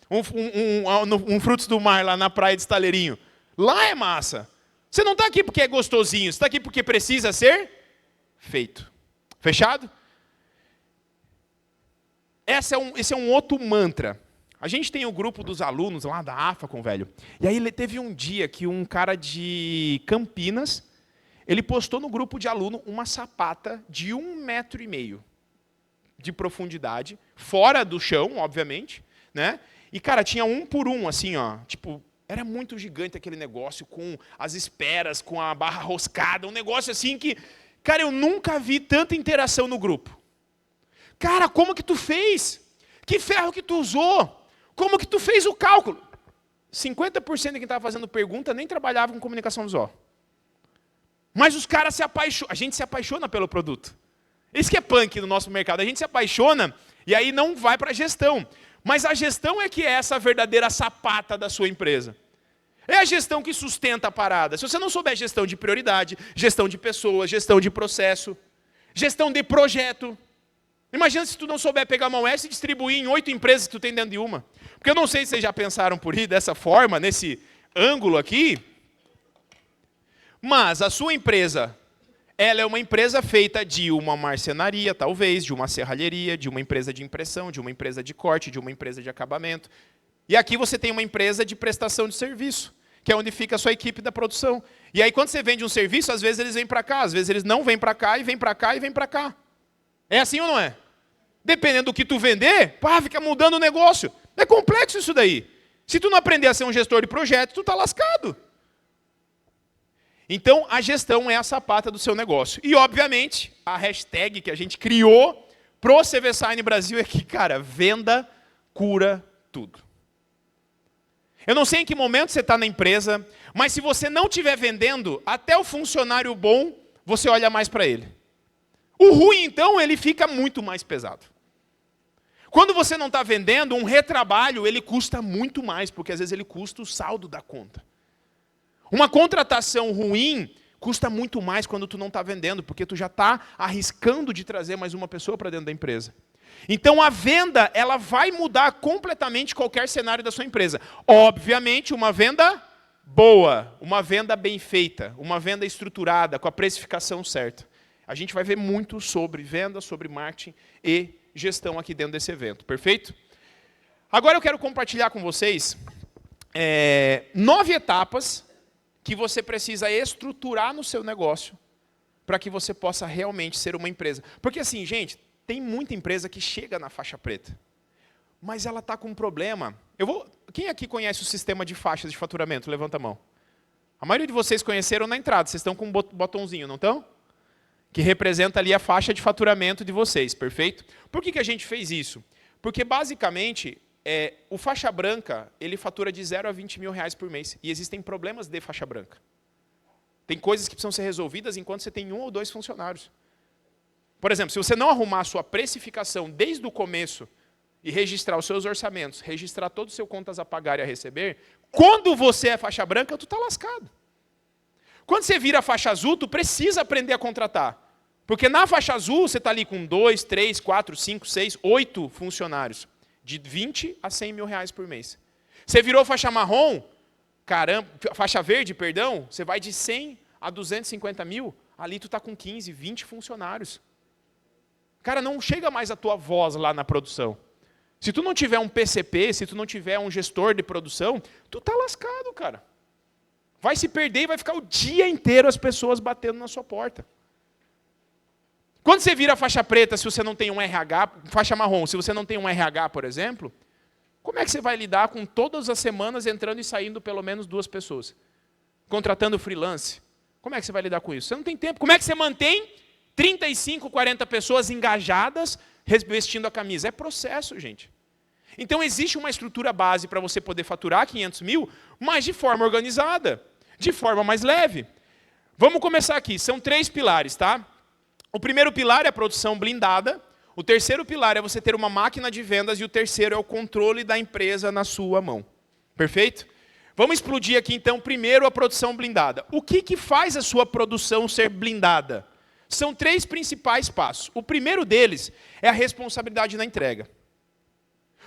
Um frutos do mar lá na praia de Estaleirinho. Lá é massa. Você não está aqui porque é gostosinho, você está aqui porque precisa ser feito. Fechado? Esse é um outro mantra. A gente tem o grupo dos alunos lá da AFACOM, velho. E aí teve um dia que um cara de Campinas, ele postou no grupo de aluno uma sapata de 1,5 metro de profundidade, fora do chão, obviamente, né? E, cara, tinha 1 por 1, assim, ó. Tipo, era muito gigante aquele negócio, com as esperas, com a barra roscada, um negócio assim que... Cara, eu nunca vi tanta interação no grupo. Cara, como que tu fez? Que ferro que tu usou? Como que tu fez o cálculo? 50% de quem estava fazendo pergunta nem trabalhava com comunicação visual. Mas os caras se apaixonam. A gente se apaixona pelo produto. Isso que é punk no nosso mercado. A gente se apaixona e aí não vai para a gestão. Mas a gestão é que é essa verdadeira sapata da sua empresa. É a gestão que sustenta a parada. Se você não souber gestão de prioridade, gestão de pessoas, gestão de processo, gestão de projeto. Imagina se tu não souber pegar uma OS e distribuir em 8 empresas que tu tem dentro de uma. Porque eu não sei se vocês já pensaram por aí dessa forma, nesse ângulo aqui. Mas a sua empresa, ela é uma empresa feita de uma marcenaria, talvez, de uma serralheria, de uma empresa de impressão, de uma empresa de corte, de uma empresa de acabamento. E aqui você tem uma empresa de prestação de serviço, que é onde fica a sua equipe da produção. E aí quando você vende um serviço, às vezes eles vêm para cá, às vezes eles não vêm para cá, e vêm para cá, e vêm para cá. É assim ou não é? Dependendo do que tu vender, pá, fica mudando o negócio. É complexo isso daí. Se tu não aprender a ser um gestor de projeto, tu tá lascado. Então, a gestão é a sapata do seu negócio. E, obviamente, a hashtag que a gente criou pro CV Sign Brasil é que, cara, venda cura tudo. Eu não sei em que momento você está na empresa, mas se você não estiver vendendo, até o funcionário bom, você olha mais para ele. O ruim, então, ele fica muito mais pesado. Quando você não está vendendo, um retrabalho, ele custa muito mais, porque às vezes ele custa o saldo da conta. Uma contratação ruim custa muito mais quando tu não está vendendo, porque tu já está arriscando de trazer mais uma pessoa para dentro da empresa. Então a venda, ela vai mudar completamente qualquer cenário da sua empresa. Obviamente, uma venda boa, uma venda bem feita, uma venda estruturada, com a precificação certa. A gente vai ver muito sobre venda, sobre marketing e gestão aqui dentro desse evento, perfeito? Agora eu quero compartilhar com vocês 9 etapas que você precisa estruturar no seu negócio para que você possa realmente ser uma empresa. Porque assim, gente, tem muita empresa que chega na faixa preta, mas ela está com um problema. Quem aqui conhece o sistema de faixas de faturamento? Levanta a mão. A maioria de vocês conheceram na entrada, vocês estão com um botãozinho, não estão? Que representa ali a faixa de faturamento de vocês, perfeito? Por que a gente fez isso? Porque, basicamente, o faixa branca, ele fatura de 0 a 20 mil reais por mês. E existem problemas de faixa branca. Tem coisas que precisam ser resolvidas enquanto você tem 1 ou 2 funcionários. Por exemplo, se você não arrumar a sua precificação desde o começo e registrar os seus orçamentos, registrar todos os seus contas a pagar e a receber, quando você é faixa branca, tu está lascado. Quando você vira faixa azul, tu precisa aprender a contratar. Porque na faixa azul, você está ali com 2, 3, 4, 5, 6, 8 funcionários. De 20 a 100 mil reais por mês. Você virou faixa marrom, faixa verde, perdão, você vai de 100 a 250 mil, ali tu está com 15, 20 funcionários. Cara, não chega mais a tua voz lá na produção. Se tu não tiver um PCP, se tu não tiver um gestor de produção, tu tá lascado, cara. Vai se perder e vai ficar o dia inteiro as pessoas batendo na sua porta. Quando você vira faixa preta, se você não tem um RH, faixa marrom, se você não tem um RH, por exemplo, como é que você vai lidar com todas as semanas entrando e saindo pelo menos 2 pessoas? Contratando freelance. Como é que você vai lidar com isso? Você não tem tempo. Como é que você mantém 35, 40 pessoas engajadas, vestindo a camisa? É processo, gente. Então, existe uma estrutura base para você poder faturar 500 mil, mas de forma organizada, de forma mais leve. Vamos começar aqui. São 3 pilares, tá? O primeiro pilar é a produção blindada. O terceiro pilar é você ter uma máquina de vendas. E o terceiro é o controle da empresa na sua mão. Perfeito? Vamos explodir aqui, então, primeiro a produção blindada. O que faz a sua produção ser blindada? São 3 principais passos. O primeiro deles é a responsabilidade na entrega.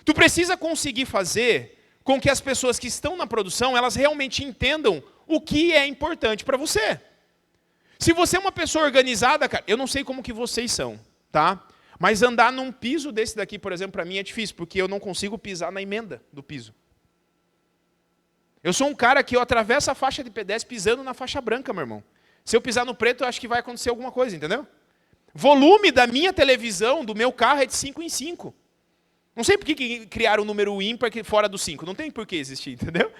Tu precisa conseguir fazer com que as pessoas que estão na produção, elas realmente entendam o que é importante para você. Se você é uma pessoa organizada, cara, eu não sei como que vocês são, tá? Mas andar num piso desse daqui, por exemplo, para mim é difícil, porque eu não consigo pisar na emenda do piso. Eu sou um cara que eu atravesso a faixa de pedestre pisando na faixa branca, meu irmão. Se eu pisar no preto, eu acho que vai acontecer alguma coisa, entendeu? Volume da minha televisão, do meu carro, é de 5 em 5. Não sei por que criaram o número ímpar fora do 5. Não tem por que existir, entendeu?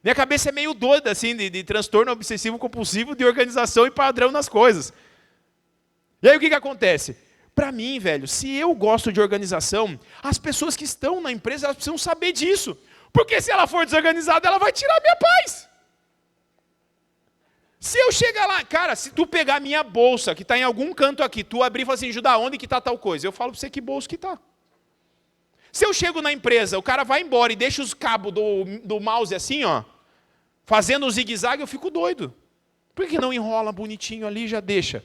Minha cabeça é meio doida, assim, de transtorno obsessivo-compulsivo, de organização e padrão nas coisas. E aí o que acontece? para mim, velho, se eu gosto de organização, as pessoas que estão na empresa, elas precisam saber disso. Porque se ela for desorganizada, ela vai tirar a minha paz. Se eu chegar lá, cara, se tu pegar a minha bolsa, que está em algum canto aqui, tu abrir e falar assim, Judá, onde que está tal coisa? Eu falo para você que bolso que está. Se eu chego na empresa, o cara vai embora e deixa os cabos do mouse assim, ó, fazendo o zigue-zague, eu fico doido. Por que não enrola bonitinho ali e já deixa?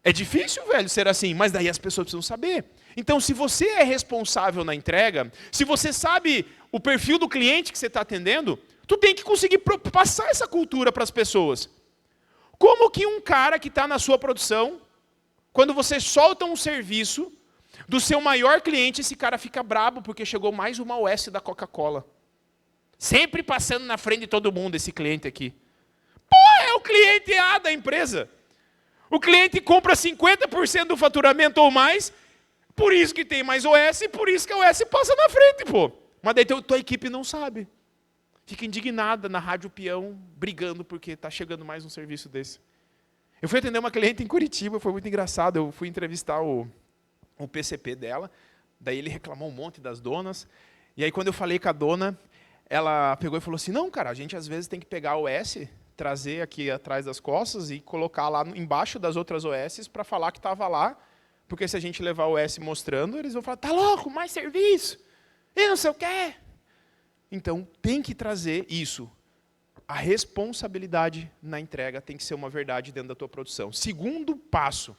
É difícil, velho, ser assim, mas daí as pessoas precisam saber. Então, se você é responsável na entrega, se você sabe o perfil do cliente que você está atendendo, tu tem que conseguir passar essa cultura para as pessoas. Como que um cara que está na sua produção, quando você solta um serviço do seu maior cliente, esse cara fica brabo porque chegou mais uma OS da Coca-Cola. Sempre passando na frente de todo mundo esse cliente aqui. Pô, é o cliente A da empresa. O cliente compra 50% do faturamento ou mais, por isso que tem mais OS e por isso que a OS passa na frente, pô. Mas daí tua equipe não sabe. Fica indignada na rádio peão, brigando porque está chegando mais um serviço desse. Eu fui atender uma cliente em Curitiba, foi muito engraçado. Eu fui entrevistar o PCP dela, daí ele reclamou um monte das donas. E aí quando eu falei com a dona, ela pegou e falou assim, não, cara, a gente às vezes tem que pegar a OS, trazer aqui atrás das costas e colocar lá embaixo das outras OS para falar que estava lá, porque se a gente levar o OS mostrando, eles vão falar, tá louco, mais serviço, e não sei o quê. Então, tem que trazer isso. A responsabilidade na entrega tem que ser uma verdade dentro da tua produção. Segundo passo,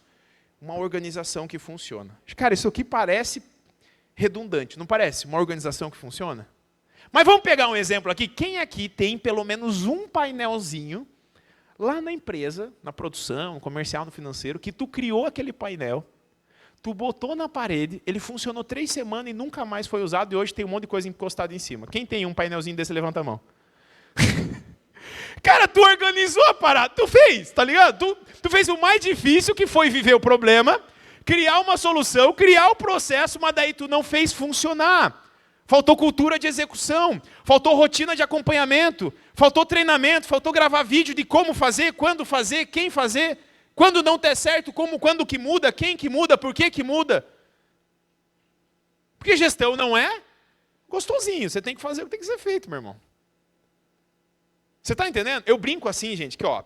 uma organização que funciona. Cara, isso aqui parece redundante, não parece? Uma organização que funciona? Mas vamos pegar um exemplo aqui. Quem aqui tem pelo menos um painelzinho lá na empresa, na produção, no comercial, no financeiro, que tu criou aquele painel, tu botou na parede, ele funcionou 3 semanas e nunca mais foi usado, e hoje tem um monte de coisa encostada em cima. Quem tem um painelzinho desse, levanta a mão. Cara, tu organizou a parada, tu fez, tá ligado? Tu fez o mais difícil, que foi viver o problema, criar uma solução, criar o processo, mas daí tu não fez funcionar. Faltou cultura de execução, faltou rotina de acompanhamento, faltou treinamento, faltou gravar vídeo de como fazer, quando fazer, quem fazer. Quando não der certo, quando que muda, quem que muda, por que muda. Porque gestão não é gostosinho, você tem que fazer o que tem que ser feito, meu irmão. Você está entendendo? Eu brinco assim, gente, que ó,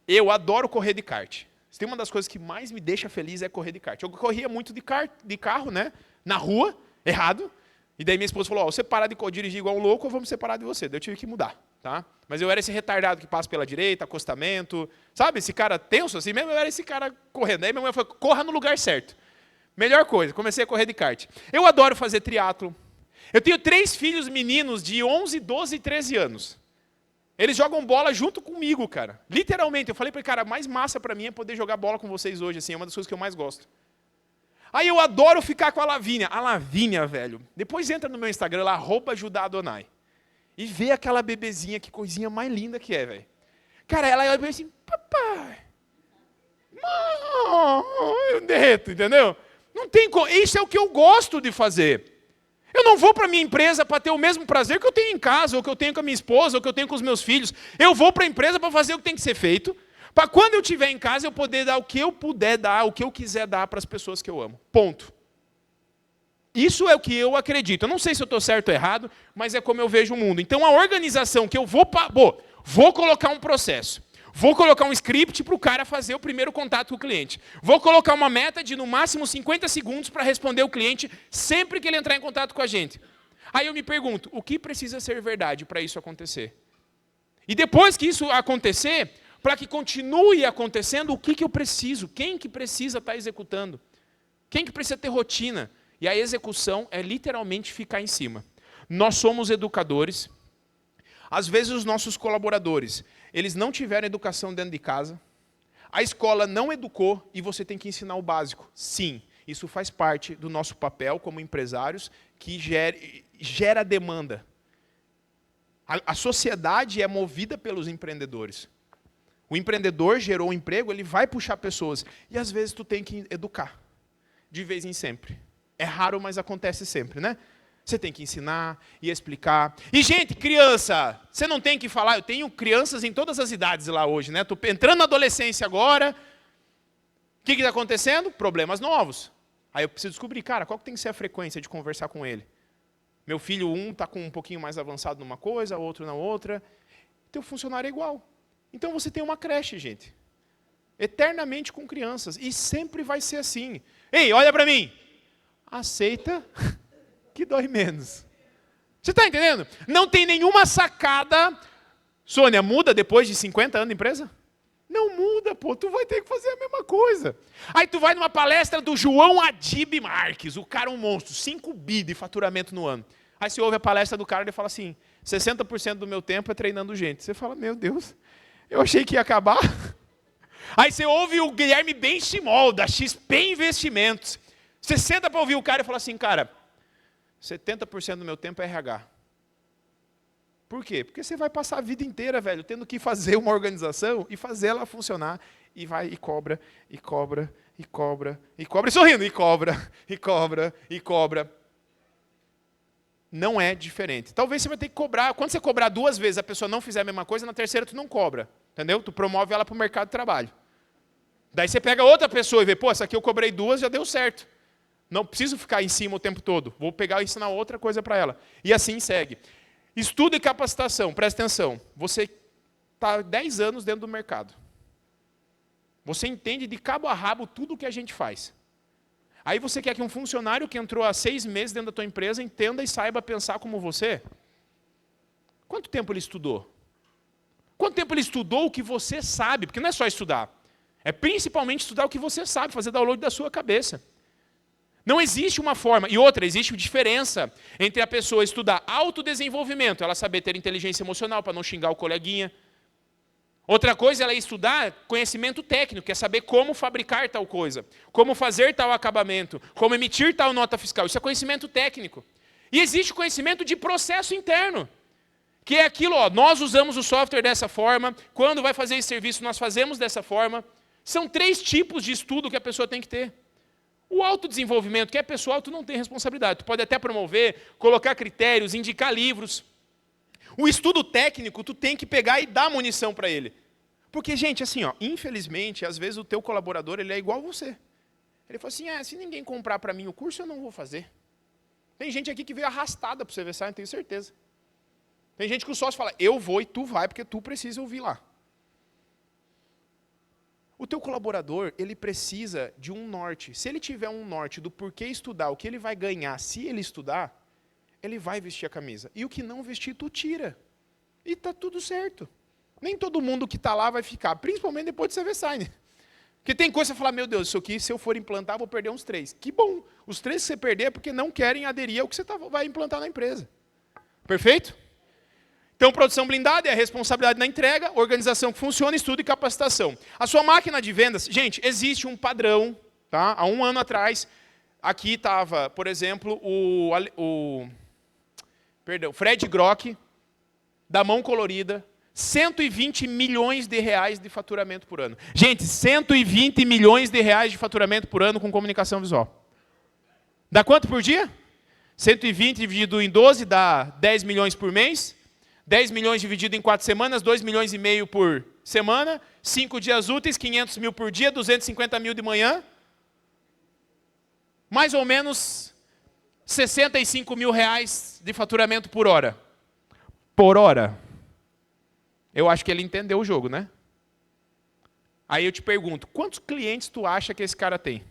eu adoro correr de kart. Se tem uma das coisas que mais me deixa feliz é correr de kart. Eu corria muito de carro, né, na rua, errado. E daí minha esposa falou, ó, você parar de dirigir igual um louco, eu vou me separar de você. Daí eu tive que mudar, tá? Mas eu era esse retardado que passa pela direita, acostamento, sabe? Esse cara tenso assim mesmo, eu era esse cara correndo. Aí minha mãe falou, corra no lugar certo. Melhor coisa, comecei a correr de kart. Eu adoro fazer triatlo. Eu tenho 3 filhos meninos de 11, 12 e 13 anos. Eles jogam bola junto comigo, cara. Literalmente, eu falei para ele, cara, mais massa para mim é poder jogar bola com vocês hoje, assim, é uma das coisas que eu mais gosto. Aí eu adoro ficar com a Lavínia. A Lavínia, velho, depois entra no meu Instagram lá, @JudáAdonai. E vê aquela bebezinha, que coisinha mais linda que é, velho. Cara, ela olha assim, papai, eu derreto, entendeu? Não tem como, isso é o que eu gosto de fazer. Eu não vou para a minha empresa para ter o mesmo prazer que eu tenho em casa, ou que eu tenho com a minha esposa, ou que eu tenho com os meus filhos. Eu vou para a empresa para fazer o que tem que ser feito, para quando eu estiver em casa eu poder dar o que eu puder dar, o que eu quiser dar para as pessoas que eu amo. Ponto. Isso é o que eu acredito. Eu não sei se eu estou certo ou errado, mas é como eu vejo o mundo. Então a organização que eu vou colocar um processo, vou colocar um script para o cara fazer o primeiro contato com o cliente. Vou colocar uma meta de no máximo 50 segundos para responder o cliente sempre que ele entrar em contato com a gente. Aí eu me pergunto, o que precisa ser verdade para isso acontecer? E depois que isso acontecer, para que continue acontecendo, o que eu preciso? Quem que precisa estar executando? Quem que precisa ter rotina? E a execução é literalmente ficar em cima. Nós somos educadores. Às vezes os nossos colaboradores, eles não tiveram educação dentro de casa. A escola não educou e você tem que ensinar o básico. Sim, isso faz parte do nosso papel como empresários que gera demanda. A sociedade é movida pelos empreendedores. O empreendedor gerou um emprego, ele vai puxar pessoas. E às vezes tu tem que educar, de vez em sempre. É raro, mas acontece sempre, né? Você tem que ensinar e explicar. E, gente, criança, você não tem que falar. Eu tenho crianças em todas as idades lá hoje, né? Estou entrando na adolescência agora. que está acontecendo? Problemas novos. Aí eu preciso descobrir, cara, qual que tem que ser a frequência de conversar com ele? Meu filho, está com um pouquinho mais avançado numa coisa, outro na outra. Teu funcionário é igual. Então você tem uma creche, gente. Eternamente com crianças. E sempre vai ser assim. Ei, olha para mim. Aceita que dói menos. Você está entendendo? Não tem nenhuma sacada. Sônia, muda depois de 50 anos de empresa? Não muda, pô. Tu vai ter que fazer a mesma coisa. Aí tu vai numa palestra do João Adib Marques. O cara é um monstro. 5 bi de faturamento no ano. Aí você ouve a palestra do cara e ele fala assim, 60% do meu tempo é treinando gente. Você fala, meu Deus, eu achei que ia acabar. Aí você ouve o Guilherme Benchimol, da XP Investimentos. Você senta para ouvir o cara e fala assim, cara, 70% do meu tempo é RH. Por quê? Porque você vai passar a vida inteira, velho, tendo que fazer uma organização e fazer ela funcionar. E vai e cobra, e cobra, e cobra, e cobra, e sorrindo, e cobra, e cobra, e cobra. Não é diferente. Talvez você vai ter que cobrar. Quando você cobrar 2 vezes, a pessoa não fizer a mesma coisa, na terceira tu não cobra. Entendeu? Tu promove ela para o mercado de trabalho. Daí você pega outra pessoa e vê, pô, essa aqui eu cobrei 2, já deu certo. Não preciso ficar em cima o tempo todo. Vou pegar e ensinar outra coisa para ela. E assim segue. Estudo e capacitação. Presta atenção. Você está 10 anos dentro do mercado. Você entende de cabo a rabo tudo o que a gente faz. Aí você quer que um funcionário que entrou há 6 meses dentro da tua empresa entenda e saiba pensar como você? Quanto tempo ele estudou? Quanto tempo ele estudou o que você sabe? Porque não é só estudar. É principalmente estudar o que você sabe, fazer download da sua cabeça. Não existe uma forma. E outra, existe diferença entre a pessoa estudar autodesenvolvimento, ela saber ter inteligência emocional para não xingar o coleguinha. Outra coisa é ela estudar conhecimento técnico, que é saber como fabricar tal coisa, como fazer tal acabamento, como emitir tal nota fiscal. Isso é conhecimento técnico. E existe conhecimento de processo interno, que é aquilo, ó, nós usamos o software dessa forma, quando vai fazer esse serviço nós fazemos dessa forma. São 3 tipos de estudo que a pessoa tem que ter. O autodesenvolvimento, que é pessoal, tu não tem responsabilidade. Tu pode até promover, colocar critérios, indicar livros. O estudo técnico, tu tem que pegar e dar munição para ele. Porque, gente, assim, ó, infelizmente, às vezes o teu colaborador ele é igual a você. Ele fala assim, se ninguém comprar para mim o curso, eu não vou fazer. Tem gente aqui que veio arrastada para o CVSA, eu tenho certeza. Tem gente que o sócio fala, eu vou e tu vai, porque tu precisa ouvir lá. O teu colaborador, ele precisa de um norte. Se ele tiver um norte do porquê estudar, o que ele vai ganhar se ele estudar, ele vai vestir a camisa. E o que não vestir, tu tira. E está tudo certo. Nem todo mundo que está lá vai ficar, principalmente depois de você ver sign. Porque tem coisa que você fala, meu Deus, isso aqui, se eu for implantar, vou perder uns 3. Que bom. Os 3 que você perder é porque não querem aderir ao que você vai implantar na empresa. Perfeito? Então, produção blindada é a responsabilidade na entrega, organização que funciona, estudo e capacitação. A sua máquina de vendas, gente, existe um padrão, tá? Há 1 ano atrás, aqui estava, por exemplo, o Fred Grock, da Mão Colorida, 120 milhões de reais de faturamento por ano. Gente, 120 milhões de reais de faturamento por ano com comunicação visual. Dá quanto por dia? 120 dividido em 12 dá 10 milhões por mês. 10 milhões dividido em 4 semanas, 2 milhões e meio por semana. 5 dias úteis, 500 mil por dia, 250 mil de manhã. Mais ou menos 65 mil reais de faturamento por hora. Por hora. Eu acho que ele entendeu o jogo, né? Aí eu te pergunto, quantos clientes tu acha que esse cara tem?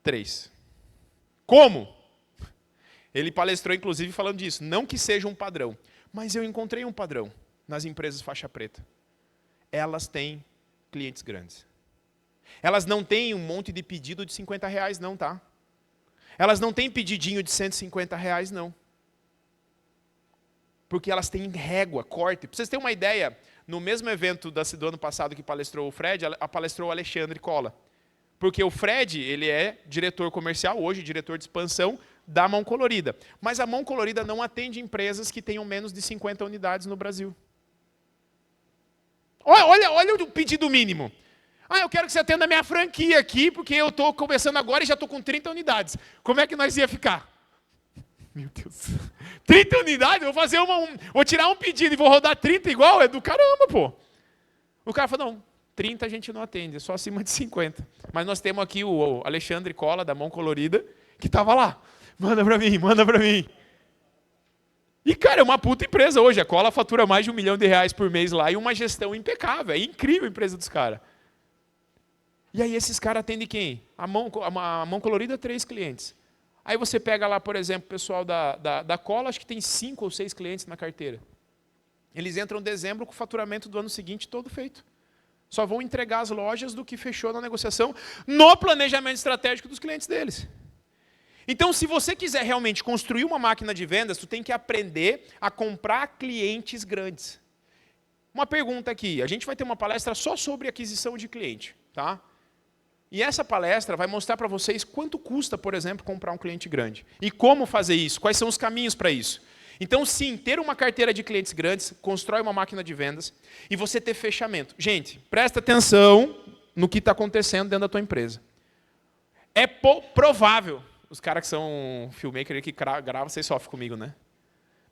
3. Como? Ele palestrou, inclusive, falando disso. Não que seja um padrão, mas eu encontrei um padrão nas empresas faixa preta. Elas têm clientes grandes. Elas não têm um monte de pedido de 50 reais, não, tá? Elas não têm pedidinho de 150 reais, não. Porque elas têm régua, corte. Para vocês terem uma ideia, no mesmo evento do ano passado que palestrou o Fred, palestrou o Alexandre Cola. Porque o Fred, ele é diretor comercial, hoje diretor de expansão, da Mão Colorida. Mas a Mão Colorida não atende empresas que tenham menos de 50 unidades no Brasil. Olha o pedido mínimo. Eu quero que você atenda a minha franquia aqui, porque eu estou começando agora e já estou com 30 unidades. Como é que nós ia ficar? Meu Deus. 30 unidades? Eu vou fazer vou tirar um pedido e vou rodar 30 igual? É do caramba, pô. O cara falou, não, 30 a gente não atende, é só acima de 50. Mas nós temos aqui o Alexandre Cola, da Mão Colorida, que estava lá. Manda para mim, manda para mim. E, cara, é uma puta empresa hoje. A Cola fatura mais de R$1 milhão por mês lá e uma gestão impecável. É incrível a empresa dos caras. E aí esses caras atendem quem? A Mão Colorida, 3 clientes. Aí você pega lá, por exemplo, o pessoal da Cola, acho que tem 5 ou 6 clientes na carteira. Eles entram em dezembro com o faturamento do ano seguinte todo feito. Só vão entregar as lojas do que fechou na negociação no planejamento estratégico dos clientes deles. Então, se você quiser realmente construir uma máquina de vendas, tu tem que aprender a comprar clientes grandes. Uma pergunta aqui, a gente vai ter uma palestra só sobre aquisição de cliente, tá? E essa palestra vai mostrar para vocês quanto custa, por exemplo, comprar um cliente grande. E como fazer isso, quais são os caminhos para isso. Então, sim, ter uma carteira de clientes grandes, constrói uma máquina de vendas e você ter fechamento. Gente, presta atenção no que está acontecendo dentro da tua empresa. É provável, os caras que são filmmaker que gravam, vocês sofrem comigo, né?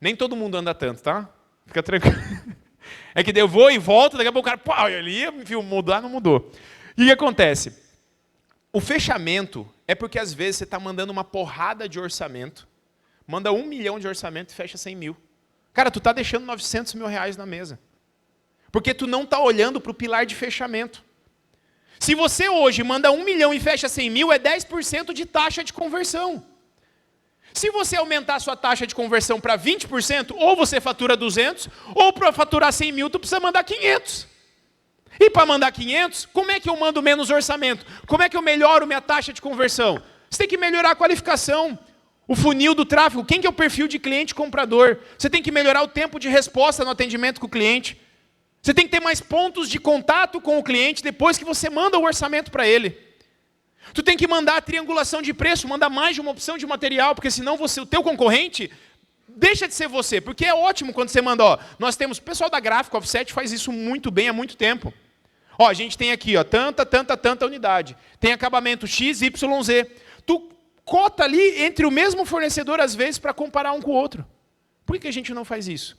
Nem todo mundo anda tanto, tá? Fica tranquilo. É que eu vou e volto, daqui a pouco o cara, pô, ali, mudar, não mudou. E o que acontece? O fechamento é porque, às vezes, você está mandando uma porrada de orçamento, manda 1 milhão de orçamento e fecha 100 mil. Cara, tu está deixando 900 mil reais na mesa. Porque tu não está olhando para o pilar de fechamento. Se você hoje manda 1 milhão e fecha 100 mil, é 10% de taxa de conversão. Se você aumentar a sua taxa de conversão para 20%, ou você fatura 200, ou para faturar 100 mil, tu precisa mandar 500. E para mandar 500, como é que eu mando menos orçamento? Como é que eu melhoro minha taxa de conversão? Você tem que melhorar a qualificação, o funil do tráfego, quem que é o perfil de cliente comprador. Você tem que melhorar o tempo de resposta no atendimento com o cliente. Você tem que ter mais pontos de contato com o cliente depois que você manda o orçamento para ele. Tu tem que mandar a triangulação de preço, mandar mais de uma opção de material, porque senão o teu concorrente deixa de ser você. Porque é ótimo quando você manda, ó, nós temos, o pessoal da Gráfica Offset faz isso muito bem há muito tempo. Ó, a gente tem aqui, ó, tanta unidade. Tem acabamento X, Y, Z. Tu cota ali entre o mesmo fornecedor, às vezes, para comparar um com o outro. Por que a gente não faz isso?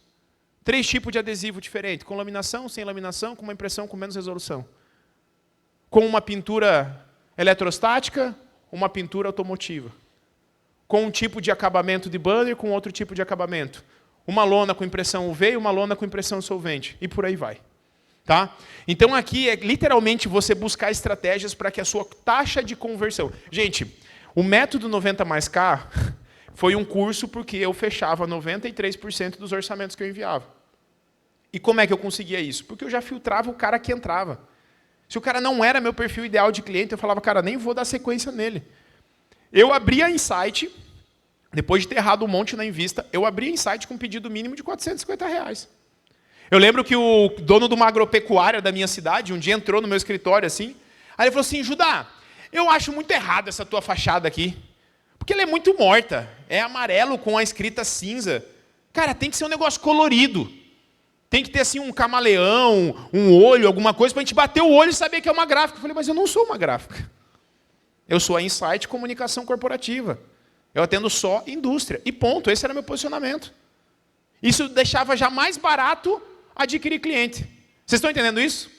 3 tipos de adesivo diferentes, com laminação, sem laminação, com uma impressão com menos resolução. Com uma pintura eletrostática, uma pintura automotiva. Com um tipo de acabamento de banner, com outro tipo de acabamento. Uma lona com impressão UV e uma lona com impressão solvente. E por aí vai. Tá? Então aqui é literalmente você buscar estratégias para que a sua taxa de conversão... Gente, o método 90 mais K foi um curso porque eu fechava 93% dos orçamentos que eu enviava. E como é que eu conseguia isso? Porque eu já filtrava o cara que entrava. Se o cara não era meu perfil ideal de cliente, eu falava, cara, nem vou dar sequência nele. Eu abria Insight, depois de ter errado um monte na Invista, eu abria Insight com um pedido mínimo de R$450. Eu lembro que o dono de uma agropecuária da minha cidade, um dia entrou no meu escritório assim, aí ele falou assim, Judá, eu acho muito errado essa tua fachada aqui, porque ela é muito morta, é amarelo com a escrita cinza. Cara, tem que ser um negócio colorido. Tem que ter assim um camaleão, um olho, alguma coisa, para a gente bater o olho e saber que é uma gráfica. Eu falei, mas eu não sou uma gráfica. Eu sou a Insight Comunicação Corporativa. Eu atendo só indústria. E ponto, esse era meu posicionamento. Isso deixava já mais barato adquirir cliente. Vocês estão entendendo isso?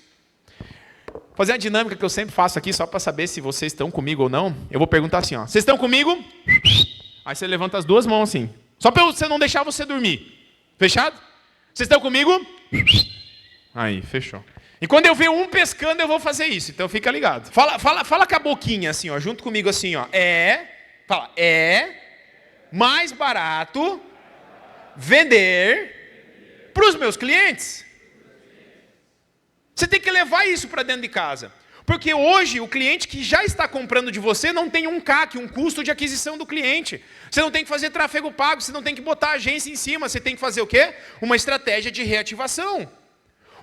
Vou fazer uma dinâmica que eu sempre faço aqui, só para saber se vocês estão comigo ou não. Eu vou perguntar assim, ó, vocês estão comigo? Aí você levanta as 2 mãos assim. Só para você não deixar você dormir. Fechado? Vocês estão comigo? Aí, fechou. E quando eu ver um pescando, eu vou fazer isso. Então fica ligado. Fala com a boquinha assim, ó, junto comigo assim, ó. Fala, mais barato vender para os meus clientes. Você tem que levar isso para dentro de casa. Porque hoje o cliente que já está comprando de você não tem um CAC, um custo de aquisição do cliente. Você não tem que fazer tráfego pago, você não tem que botar a agência em cima, você tem que fazer o quê? Uma estratégia de reativação.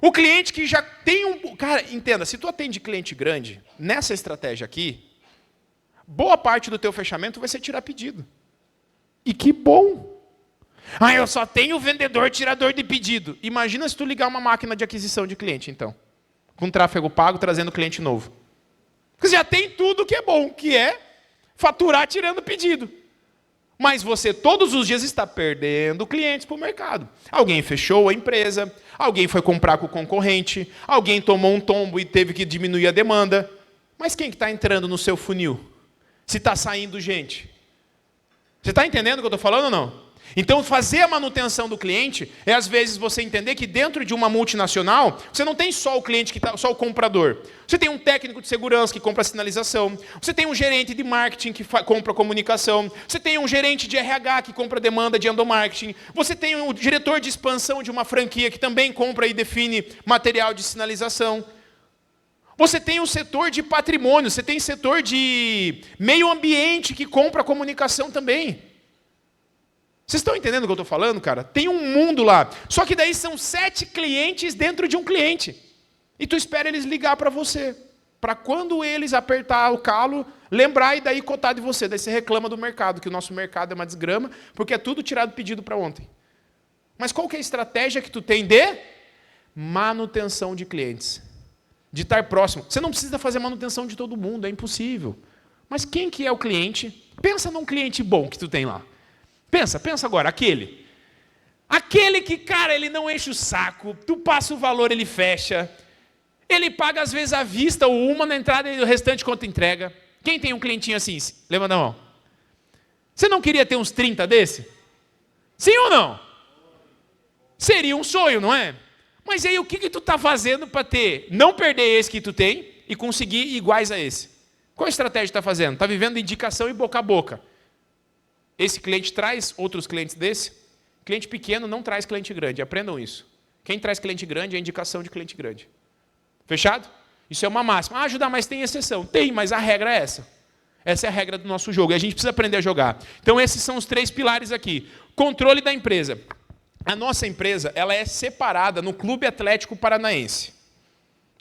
O cliente que já tem um... Cara, entenda, se tu atende cliente grande, nessa estratégia aqui, boa parte do teu fechamento vai ser tirar pedido. E que bom! Ah, eu só tenho vendedor tirador de pedido. Imagina se tu ligar uma máquina de aquisição de cliente, então. Com tráfego pago, trazendo cliente novo. Você já tem tudo que é bom, que é faturar tirando pedido. Mas você todos os dias está perdendo clientes para o mercado. Alguém fechou a empresa, alguém foi comprar com o concorrente, alguém tomou um tombo e teve que diminuir a demanda. Mas quem que está entrando no seu funil? Se está saindo gente. Você está entendendo o que eu estou falando ou não? Então, fazer a manutenção do cliente é, às vezes, você entender que dentro de uma multinacional, você não tem só o cliente, só o comprador. Você tem um técnico de segurança que compra sinalização. Você tem um gerente de marketing que compra comunicação. Você tem um gerente de RH que compra demanda de endomarketing. Você tem um diretor de expansão de uma franquia que também compra e define material de sinalização. Você tem um setor de patrimônio, você tem setor de meio ambiente que compra comunicação também. Vocês estão entendendo o que eu estou falando, cara? Tem um mundo lá. Só que daí são 7 clientes dentro de um cliente. E tu espera eles ligar para você. Para quando eles apertar o calo, lembrar e daí cotar de você. Daí você reclama do mercado, que o nosso mercado é uma desgrama, porque é tudo tirado pedido para ontem. Mas qual que é a estratégia que tu tem de manutenção de clientes? De estar próximo. Você não precisa fazer manutenção de todo mundo, é impossível. Mas quem que é o cliente? Pensa num cliente bom que tu tem lá. Pensa agora, aquele. Aquele que, cara, ele não enche o saco, tu passa o valor, ele fecha. Ele paga às vezes à vista ou uma na entrada e o restante conta entrega. Quem tem um clientinho assim? Levanta a mão. Você não queria ter uns 30 desse? Sim ou não? Seria um sonho, não é? Mas aí o que tu está fazendo para não perder esse que tu tem e conseguir iguais a esse? Qual a estratégia que está fazendo? Está vivendo indicação e boca a boca. Esse cliente traz outros clientes desse? Cliente pequeno não traz cliente grande, aprendam isso. Quem traz cliente grande é indicação de cliente grande. Fechado? Isso é uma máxima. Ah, Judá, mas tem exceção. Tem, mas a regra é essa. Essa é a regra do nosso jogo e a gente precisa aprender a jogar. Então esses são os 3 pilares aqui. Controle da empresa. A nossa empresa, ela é separada no Clube Atlético Paranaense.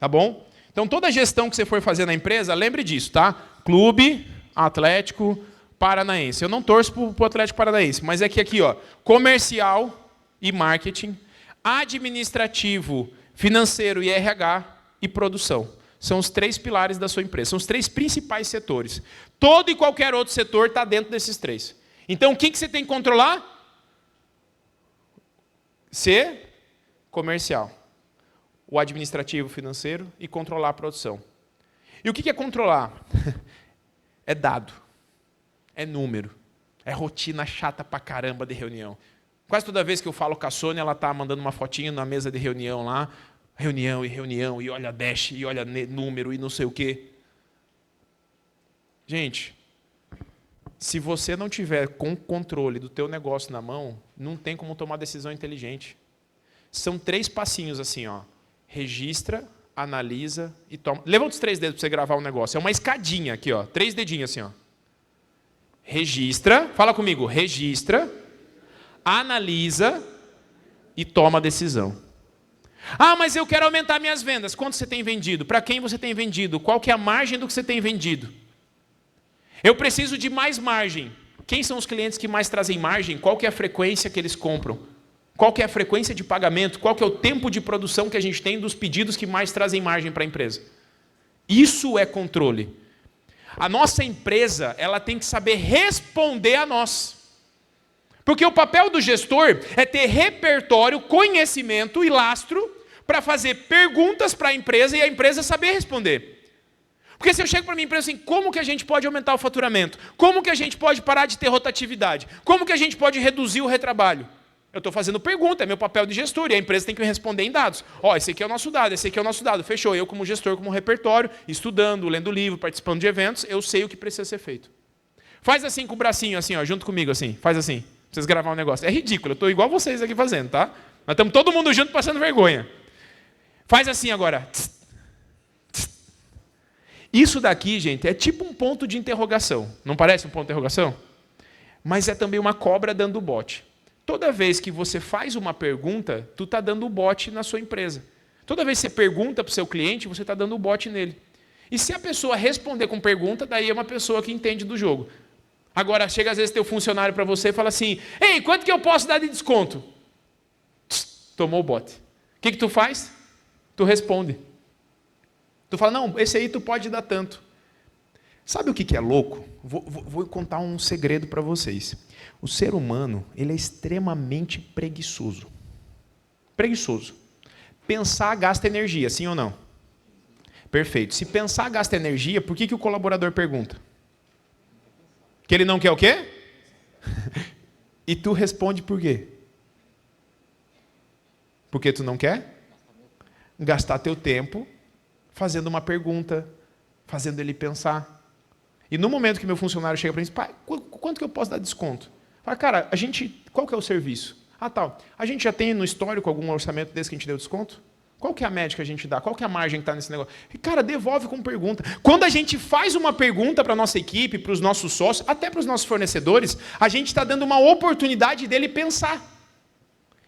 Tá bom? Então toda a gestão que você for fazer na empresa, lembre disso, tá? Clube Atlético Paranaense. Eu não torço para o Atlético Paranaense, mas é que aqui, ó, comercial e marketing, administrativo, financeiro e RH e produção. São os 3 pilares da sua empresa. São os 3 principais setores. Todo e qualquer outro setor está dentro desses 3. Então, o que você tem que controlar? Ser comercial, o administrativo, financeiro e controlar a produção. E o que é controlar? É dado, é número, é rotina chata pra caramba de reunião. Quase toda vez que eu falo com a Sônia, ela está mandando uma fotinha na mesa de reunião lá, reunião, e olha dash, e olha número, e não sei o quê. Gente, se você não tiver com controle do teu negócio na mão, não tem como tomar decisão inteligente. São 3 passinhos assim, ó. Registra, analisa e toma. Levanta os 3 dedos para você gravar um negócio. É uma escadinha aqui, ó. 3 dedinhos assim, ó. Registra, fala comigo. Registra, analisa e toma a decisão. Ah, mas eu quero aumentar minhas vendas. Quanto você tem vendido? Para quem você tem vendido? Qual que é a margem do que você tem vendido? Eu preciso de mais margem. Quem são os clientes que mais trazem margem? Qual que é a frequência que eles compram? Qual que é a frequência de pagamento? Qual que é o tempo de produção que a gente tem dos pedidos que mais trazem margem para a empresa? Isso é controle. A nossa empresa, ela tem que saber responder a nós. Porque o papel do gestor é ter repertório, conhecimento e lastro para fazer perguntas para a empresa e a empresa saber responder. Porque se eu chego para a minha empresa assim, como que a gente pode aumentar o faturamento? Como que a gente pode parar de ter rotatividade? Como que a gente pode reduzir o retrabalho? Eu estou fazendo pergunta, é meu papel de gestor, e a empresa tem que me responder em dados. Ó, esse aqui é o nosso dado, esse aqui é o nosso dado. Fechou, eu como gestor, como repertório, estudando, lendo livro, participando de eventos, eu sei o que precisa ser feito. Faz assim com o bracinho, assim, ó, junto comigo, assim. Faz assim, pra vocês gravar um negócio. É ridículo, eu estou igual vocês aqui fazendo, tá? Nós estamos todo mundo junto passando vergonha. Faz assim agora. Isso daqui, gente, é tipo um ponto de interrogação. Não parece um ponto de interrogação? Mas é também uma cobra dando bote. Toda vez que você faz uma pergunta, tu está dando o bote na sua empresa. Toda vez que você pergunta para o seu cliente, você está dando o bote nele. E se a pessoa responder com pergunta, daí é uma pessoa que entende do jogo. Agora, chega às vezes teu funcionário para você e fala assim, ei, quanto que eu posso dar de desconto? Tomou o bote. O que tu faz? Tu responde. Tu fala, não, esse aí tu pode dar tanto. Sabe o que é louco? Vou contar um segredo para vocês. O ser humano, ele é extremamente preguiçoso. Preguiçoso. Pensar gasta energia, sim ou não? Perfeito. Se pensar gasta energia, por que o colaborador pergunta? Que ele não quer o quê? E tu responde por quê? Porque tu não quer gastar teu tempo fazendo uma pergunta, fazendo ele pensar. E no momento que meu funcionário chega para mim e diz, pai, quanto que eu posso dar desconto? Fala, cara, qual que é o serviço? Ah, tal. A gente já tem no histórico algum orçamento desse que a gente deu desconto? Qual que é a média que a gente dá? Qual que é a margem que está nesse negócio? E, cara, devolve com pergunta. Quando a gente faz uma pergunta para a nossa equipe, para os nossos sócios, até para os nossos fornecedores, a gente está dando uma oportunidade dele pensar.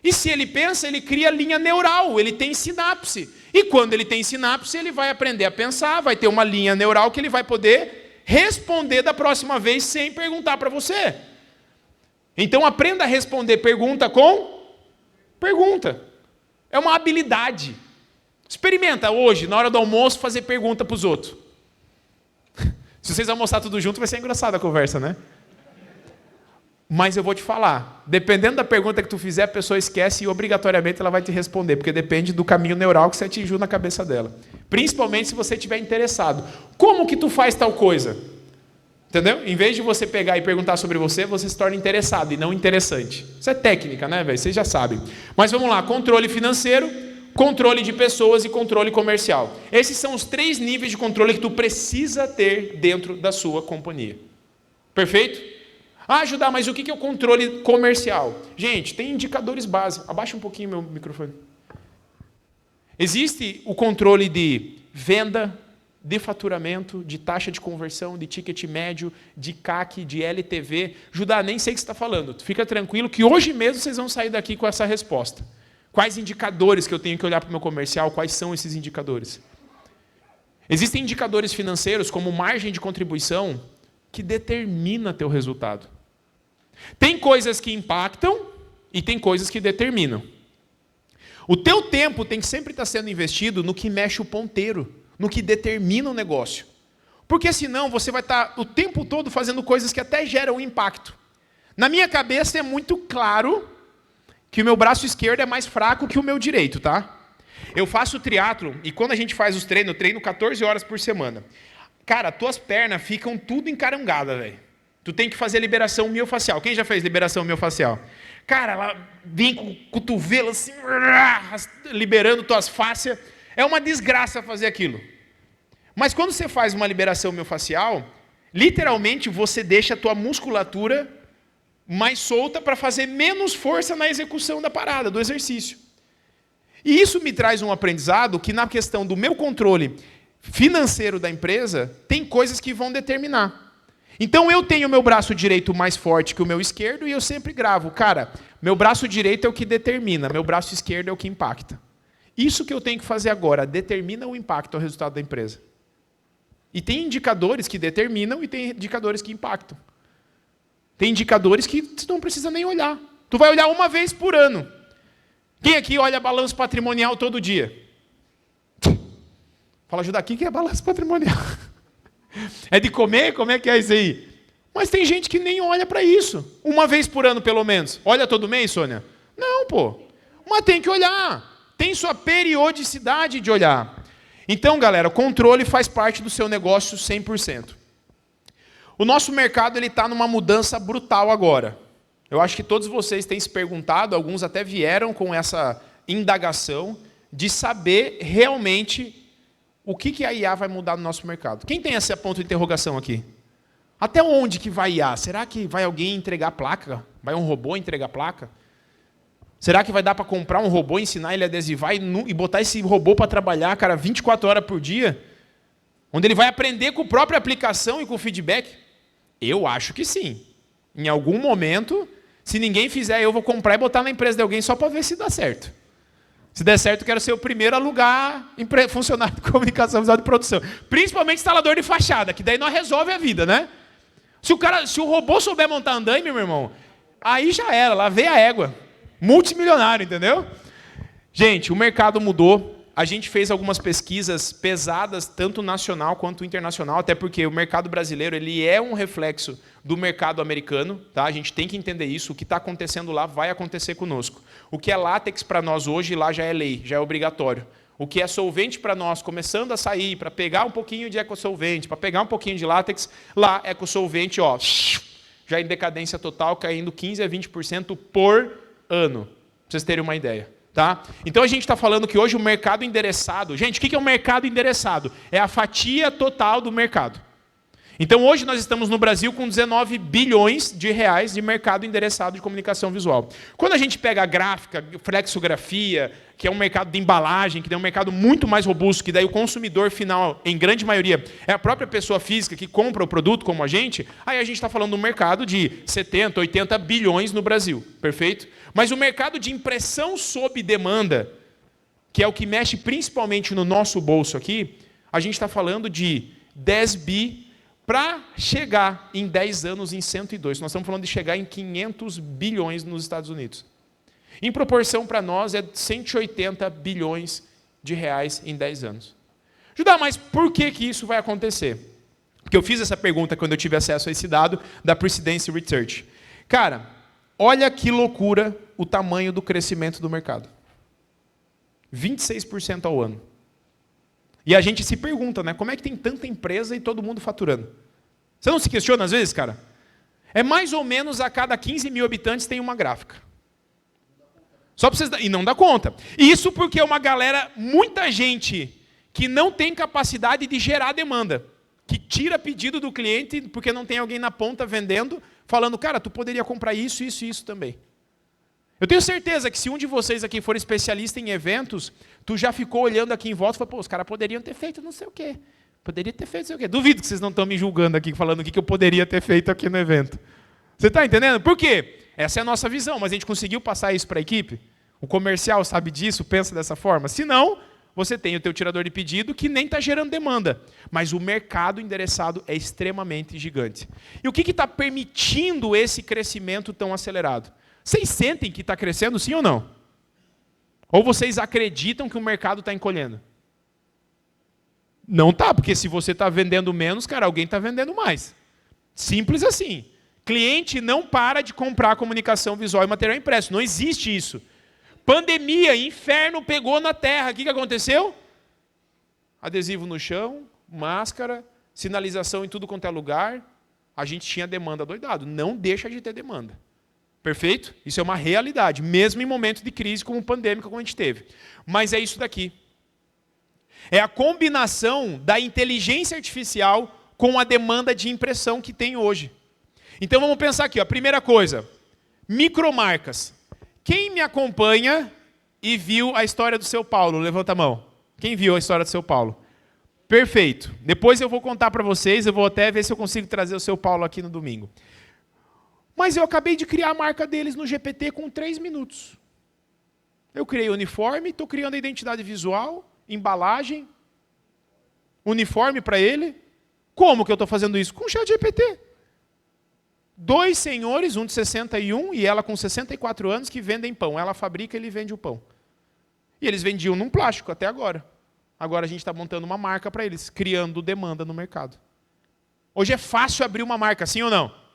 E se ele pensa, ele cria linha neural, ele tem sinapse. E quando ele tem sinapse, ele vai aprender a pensar, vai ter uma linha neural que ele vai poder responder da próxima vez sem perguntar para você. Então aprenda a responder pergunta com pergunta. É uma habilidade. Experimenta hoje, na hora do almoço, fazer pergunta para os outros. Se vocês almoçar tudo junto, vai ser engraçada a conversa, né? Mas eu vou te falar, dependendo da pergunta que tu fizer, a pessoa esquece e obrigatoriamente ela vai te responder, porque depende do caminho neural que você atingiu na cabeça dela. Principalmente se você estiver interessado. Como que tu faz tal coisa? Entendeu? Em vez de você pegar e perguntar sobre você, você se torna interessado e não interessante. Isso é técnica, né, velho? Vocês já sabem. Mas vamos lá, controle financeiro, controle de pessoas e controle comercial. Esses são os 3 níveis de controle que tu precisa ter dentro da sua companhia. Perfeito? Ah, Judá, mas o que é o controle comercial? Gente, tem indicadores básicos. Abaixa um pouquinho meu microfone. Existe o controle de venda, de faturamento, de taxa de conversão, de ticket médio, de CAC, de LTV. Judá, nem sei o que você está falando. Fica tranquilo que hoje mesmo vocês vão sair daqui com essa resposta. Quais indicadores que eu tenho que olhar para o meu comercial? Quais são esses indicadores? Existem indicadores financeiros, como margem de contribuição, que determina teu resultado. Tem coisas que impactam e tem coisas que determinam. O teu tempo tem que sempre estar sendo investido no que mexe o ponteiro, no que determina o negócio. Porque senão você vai estar o tempo todo fazendo coisas que até geram impacto. Na minha cabeça é muito claro que o meu braço esquerdo é mais fraco que o meu direito, tá? Eu faço triatlo e quando a gente faz os treinos, eu treino 14 horas por semana. Cara, tuas pernas ficam tudo encarangadas, velho. Tu tem que fazer liberação miofascial. Quem já fez liberação miofascial? Cara, ela vem com o cotovelo assim, liberando tuas fáscias. É uma desgraça fazer aquilo. Mas quando você faz uma liberação miofascial, literalmente você deixa a tua musculatura mais solta para fazer menos força na execução da parada, do exercício. E isso me traz um aprendizado que na questão do meu controle financeiro da empresa, tem coisas que vão determinar. Então eu tenho o meu braço direito mais forte que o meu esquerdo e eu sempre gravo, cara, meu braço direito é o que determina, meu braço esquerdo é o que impacta. Isso que eu tenho que fazer agora, determina o impacto ao resultado da empresa. E tem indicadores que determinam e tem indicadores que impactam. Tem indicadores que você não precisa nem olhar. Tu vai olhar uma vez por ano. Quem aqui olha balanço patrimonial todo dia? Fala, Judá, o que é balanço patrimonial? É de comer? Como é que é isso aí? Mas tem gente que nem olha para isso. Uma vez por ano, pelo menos. Olha todo mês, Sônia? Não, pô. Mas tem que olhar. Tem sua periodicidade de olhar. Então, galera, o controle faz parte do seu negócio 100%. O nosso mercado está numa mudança brutal agora. Eu acho que todos vocês têm se perguntado, alguns até vieram com essa indagação de saber realmente o que a IA vai mudar no nosso mercado. Quem tem esse ponto de interrogação aqui? Até onde que vai IA? Será que vai alguém entregar placa? Vai um robô entregar placa? Será que vai dar para comprar um robô, ensinar ele a adesivar e botar esse robô para trabalhar, cara, 24 horas por dia? Onde ele vai aprender com a própria aplicação e com o feedback? Eu acho que sim. Em algum momento, se ninguém fizer, eu vou comprar e botar na empresa de alguém só para ver se dá certo. Se der certo, eu quero ser o primeiro a alugar funcionário de comunicação visual de produção. Principalmente instalador de fachada, que daí nós resolve a vida, né? Se o robô souber montar andaime, meu irmão, aí já era, lá vem a égua. Multimilionário, entendeu? Gente, o mercado mudou. a gente fez algumas pesquisas pesadas, tanto nacional quanto internacional, até porque o mercado brasileiro ele é um reflexo do mercado americano. Tá? A gente tem que entender isso. O que está acontecendo lá vai acontecer conosco. O que é látex para nós hoje, lá já é lei, já é obrigatório. O que é solvente para nós, começando a sair, para pegar um pouquinho de ecosolvente, para pegar um pouquinho de látex, lá ecosolvente, ó, já em decadência total, caindo 15% a 20% por ano. Para vocês terem uma ideia. Tá? Então a gente está falando que hoje o mercado endereçado... Gente, o que é o mercado endereçado? É a fatia total do mercado. Então hoje nós estamos no Brasil com 19 bilhões de reais de mercado endereçado de comunicação visual. Quando a gente pega a gráfica, flexografia, que é um mercado de embalagem, que é um mercado muito mais robusto, que daí o consumidor final, em grande maioria, é a própria pessoa física que compra o produto como a gente, aí a gente está falando de um mercado de 70, 80 bilhões no Brasil. Perfeito? Mas o mercado de impressão sob demanda, que é o que mexe principalmente no nosso bolso aqui, a gente está falando de 10 bi para chegar em 10 anos em 102. Nós estamos falando de chegar em 500 bilhões nos Estados Unidos. Em proporção para nós é 180 bilhões de reais em 10 anos. Judá, mas por que isso vai acontecer? Porque eu fiz essa pergunta quando eu tive acesso a esse dado da Precedence Research. Cara, olha que loucura o tamanho do crescimento do mercado. 26% ao ano. E a gente se pergunta, né? Como é que tem tanta empresa e todo mundo faturando? Você não se questiona às vezes, cara? É mais ou menos a cada 15 mil habitantes tem uma gráfica. Só para vocês... E não dá conta. E isso porque é uma galera, muita gente que não tem capacidade de gerar demanda. Que tira pedido do cliente porque não tem alguém na ponta vendendo, falando, cara, tu poderia comprar isso, isso e isso também. Eu tenho certeza que se um de vocês aqui for especialista em eventos, tu já ficou olhando aqui em volta e falou, pô, os caras poderiam ter feito não sei o quê. Poderia ter feito não sei o quê. Duvido que vocês não estão me julgando aqui, falando o que eu poderia ter feito aqui no evento. Você está entendendo? Por quê? Essa é a nossa visão, mas a gente conseguiu passar isso para a equipe? O comercial sabe disso, pensa dessa forma? Se não, você tem o teu tirador de pedido que nem está gerando demanda. Mas o mercado endereçado é extremamente gigante. E o que está permitindo esse crescimento tão acelerado? Vocês sentem que está crescendo, sim ou não? Ou vocês acreditam que o mercado está encolhendo? Não está, porque se você está vendendo menos, cara, alguém está vendendo mais. Simples assim. Cliente não para de comprar comunicação visual e material impresso. Não existe isso. Pandemia, inferno pegou na terra. O que aconteceu? Adesivo no chão, máscara, sinalização em tudo quanto é lugar. A gente tinha demanda doidado. Não deixa de ter demanda. Perfeito? Isso é uma realidade, mesmo em momentos de crise como pandêmica, como a gente teve. Mas é isso daqui. É a combinação da inteligência artificial com a demanda de impressão que tem hoje. Então vamos pensar aqui, ó. Primeira coisa, micromarcas. Quem me acompanha e viu a história do Seu Paulo? Levanta a mão. Quem viu a história do Seu Paulo? Perfeito. Depois eu vou contar para vocês, eu vou até ver se eu consigo trazer o Seu Paulo aqui no domingo. Mas eu acabei de criar a marca deles no GPT com 3 minutos. Eu criei o uniforme, estou criando a identidade visual, embalagem, uniforme para ele. Como que eu estou fazendo isso? Com o ChatGPT. 2 senhores, um de 61 e ela com 64 anos, que vendem pão. Ela fabrica e ele vende o pão. E eles vendiam num plástico até agora. Agora a gente está montando uma marca para eles, criando demanda no mercado. Hoje é fácil abrir uma marca, sim ou não?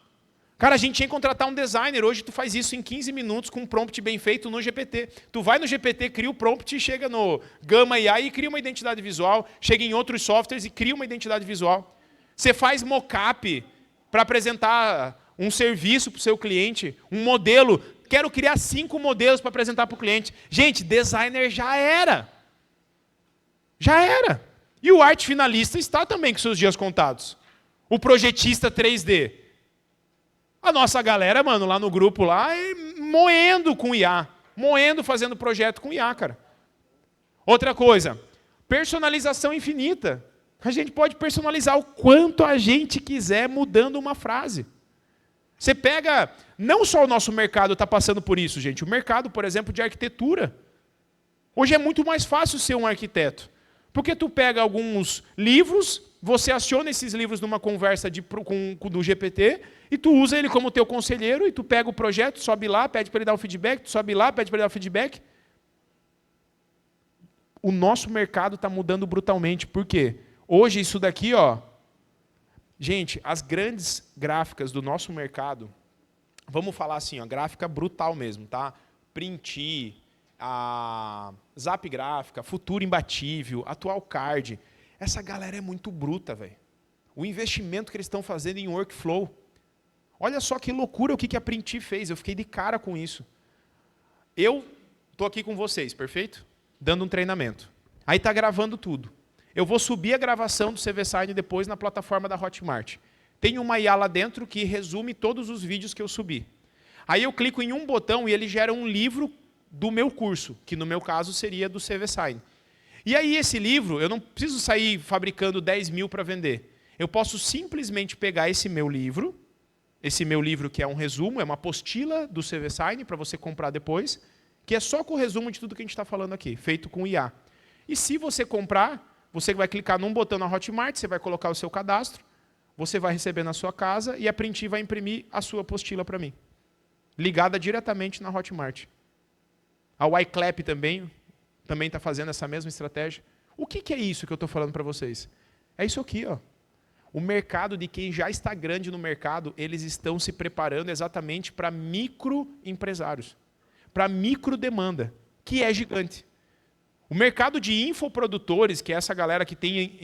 Cara, a gente tinha que contratar um designer. Hoje tu faz isso em 15 minutos com um prompt bem feito no GPT. Tu vai no GPT, cria o prompt, chega no Gama AI e cria uma identidade visual. Chega em outros softwares e cria uma identidade visual. Você faz mockup para apresentar um serviço para o seu cliente, um modelo. Quero criar 5 modelos para apresentar para o cliente. Gente, designer já era. Já era. E o arte finalista está também com seus dias contados. O projetista 3D. A nossa galera, mano, lá no grupo, lá, moendo com IA. Moendo fazendo projeto com IA, cara. Outra coisa, personalização infinita. A gente pode personalizar o quanto a gente quiser mudando uma frase. Você pega, não só o nosso mercado está passando por isso, gente. O mercado, por exemplo, de arquitetura. Hoje é muito mais fácil ser um arquiteto. Porque tu pega alguns livros, você aciona esses livros numa conversa do GPT e tu usa ele como teu conselheiro e tu pega o projeto, sobe lá, pede para ele dar o feedback, tu sobe lá, pede para ele dar o feedback. o nosso mercado está mudando brutalmente. Por quê? Hoje isso daqui, ó, gente, as grandes gráficas do nosso mercado, vamos falar assim, ó, gráfica brutal mesmo, tá? Print, a Zap Gráfica, Futuro Imbatível, Atual Card. Essa galera é muito bruta, velho. O investimento que eles estão fazendo em workflow. Olha só que loucura o que a Print fez. Eu fiquei de cara com isso. Eu estou aqui com vocês, perfeito? Dando um treinamento. Aí está gravando tudo. Eu vou subir a gravação do CV Sign depois na plataforma da Hotmart. Tem uma IA lá dentro que resume todos os vídeos que eu subi. Aí eu clico em um botão e ele gera um livro do meu curso, que no meu caso seria do CV Sign. E aí esse livro, eu não preciso sair fabricando 10 mil para vender. Eu posso simplesmente pegar esse meu livro que é um resumo, é uma apostila do CV Sign para você comprar depois, que é só com o resumo de tudo que a gente está falando aqui, feito com IA. E se você comprar, você vai clicar num botão na Hotmart, você vai colocar o seu cadastro, você vai receber na sua casa e a Print vai imprimir a sua apostila para mim, ligada diretamente na Hotmart. A YClap também está fazendo essa mesma estratégia. O que é isso que eu estou falando para vocês? É isso aqui, ó. O mercado de quem já está grande no mercado, eles estão se preparando exatamente para microempresários, para microdemanda, que é gigante. O mercado de infoprodutores, que é essa galera que tem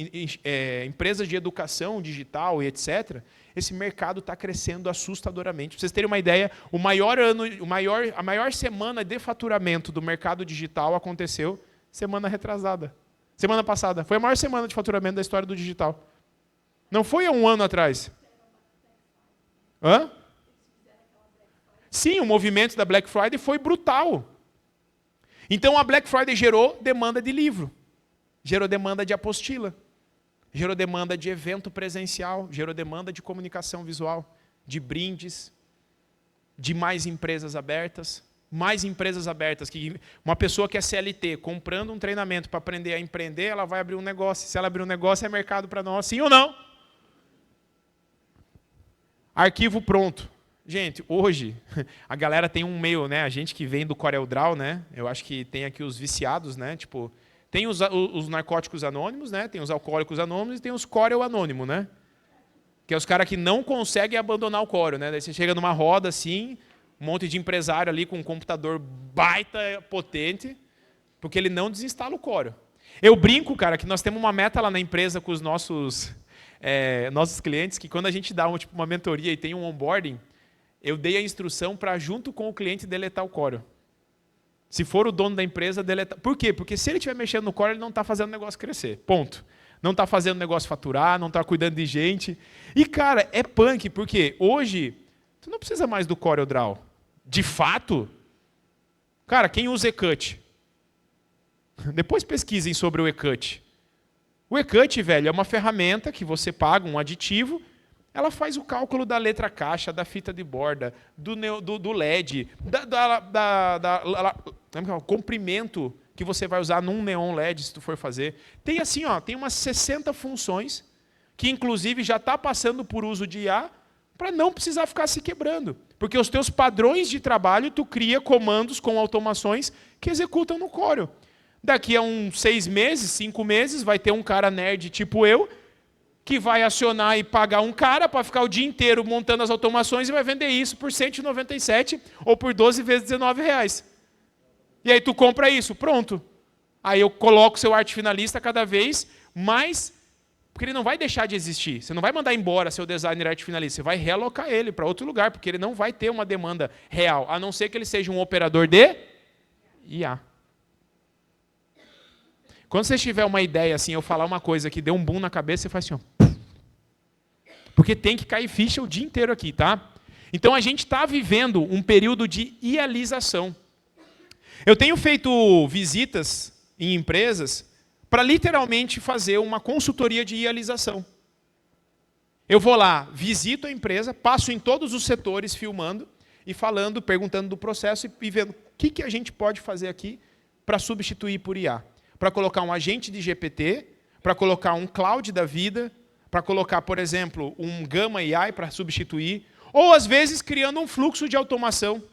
empresas de educação digital e etc., esse mercado está crescendo assustadoramente. Para vocês terem uma ideia, a maior semana de faturamento do mercado digital aconteceu semana passada. Foi a maior semana de faturamento da história do digital. Não foi há um ano atrás. Hã? Sim, o movimento da Black Friday foi brutal. Então a Black Friday gerou demanda de livro, gerou demanda de apostila, gerou demanda de evento presencial, gerou demanda de comunicação visual, de brindes, de mais empresas abertas. Que uma pessoa que é CLT, comprando um treinamento para aprender a empreender, ela vai abrir um negócio. Se ela abrir um negócio, é mercado para nós, sim ou não? Arquivo pronto. Gente, hoje, a galera tem um meio, né? A gente que vem do CorelDRAW, né? Eu acho que tem aqui os viciados, né? Tipo, tem os narcóticos anônimos, né? Tem os alcoólicos anônimos e tem os Corel anônimo, né? Que é os caras que não conseguem abandonar o Corel, né? Daí você chega numa roda assim, um monte de empresário ali com um computador baita potente, porque ele não desinstala o Corel. Eu brinco, cara, que nós temos uma meta lá na empresa com os nossos clientes, que quando a gente dá uma mentoria e tem um onboarding, eu dei a instrução para, junto com o cliente, deletar o Corel. Se for o dono da empresa, deletar. Por quê? Porque se ele estiver mexendo no Corel, ele não está fazendo o negócio crescer. Ponto. Não está fazendo o negócio faturar, não está cuidando de gente. E, cara, é punk, porque hoje, tu não precisa mais do CorelDRAW. De fato, cara, quem usa eCut? Depois pesquisem sobre o eCut. O eCut, velho, é uma ferramenta que você paga um aditivo, ela faz o cálculo da letra caixa, da fita de borda, do LED, comprimento que você vai usar num neon LED, se tu for fazer. Tem assim, ó, tem umas 60 funções, que inclusive já está passando por uso de IA, para não precisar ficar se quebrando. Porque os teus padrões de trabalho, tu cria comandos com automações que executam no Corel. Daqui a uns 6 meses, 5 meses, vai ter um cara nerd tipo eu, que vai acionar e pagar um cara para ficar o dia inteiro montando as automações e vai vender isso por 197 ou por 12 vezes R$19. E aí tu compra isso, pronto. Aí eu coloco o seu arte finalista cada vez mais, porque ele não vai deixar de existir. Você não vai mandar embora seu designer arte finalista, você vai realocar ele para outro lugar, porque ele não vai ter uma demanda real, a não ser que ele seja um operador de IA. Quando você tiver uma ideia assim, eu falar uma coisa que deu um boom na cabeça, você faz assim, ó. Porque tem que cair ficha o dia inteiro aqui, tá? Então a gente está vivendo um período de ialização. Eu tenho feito visitas em empresas para literalmente fazer uma consultoria de ialização. Eu vou lá, visito a empresa, passo em todos os setores filmando e falando, perguntando do processo e vendo o que a gente pode fazer aqui para substituir por IA. Para colocar um agente de GPT, para colocar um cloud da vida, para colocar, por exemplo, um Gamma AI para substituir, ou às vezes criando um fluxo de automação.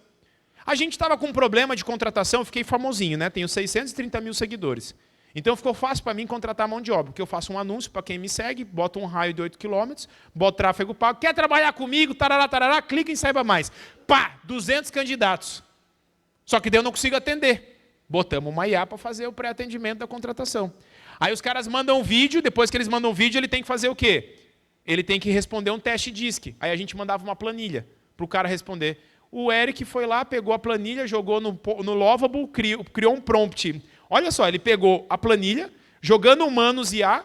A gente estava com um problema de contratação, eu fiquei famosinho, né? Tenho 630 mil seguidores. Então ficou fácil para mim contratar mão de obra, porque eu faço um anúncio para quem me segue, boto um raio de 8 km, boto tráfego pago, quer trabalhar comigo, tarará, tarará, clica em saiba mais. Pá, 200 candidatos. Só que daí eu não consigo atender. Botamos uma IA para fazer o pré-atendimento da contratação. Aí os caras mandam um vídeo, depois que eles mandam um vídeo, ele tem que fazer o quê? Ele tem que responder um teste DISC. Aí a gente mandava uma planilha para o cara responder. O Eric foi lá, pegou a planilha, jogou no Lovable, criou um prompt. Olha só, ele pegou a planilha, jogando o Manus IA,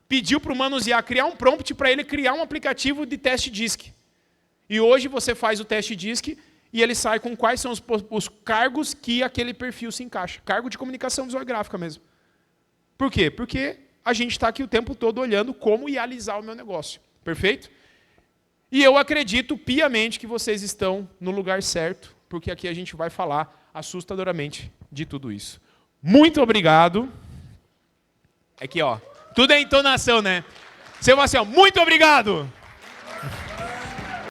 pediu para o Manus IA criar um prompt para ele criar um aplicativo de teste DISC. E hoje você faz o teste DISC e ele sai com quais são os cargos que aquele perfil se encaixa. Cargo de comunicação visual e gráfica mesmo. Por quê? Porque a gente está aqui o tempo todo olhando como realizar o meu negócio. Perfeito? E eu acredito piamente que vocês estão no lugar certo, porque aqui a gente vai falar assustadoramente de tudo isso. Muito obrigado. Aqui, ó. Tudo é entonação, né? Você vai assim, ó, muito obrigado.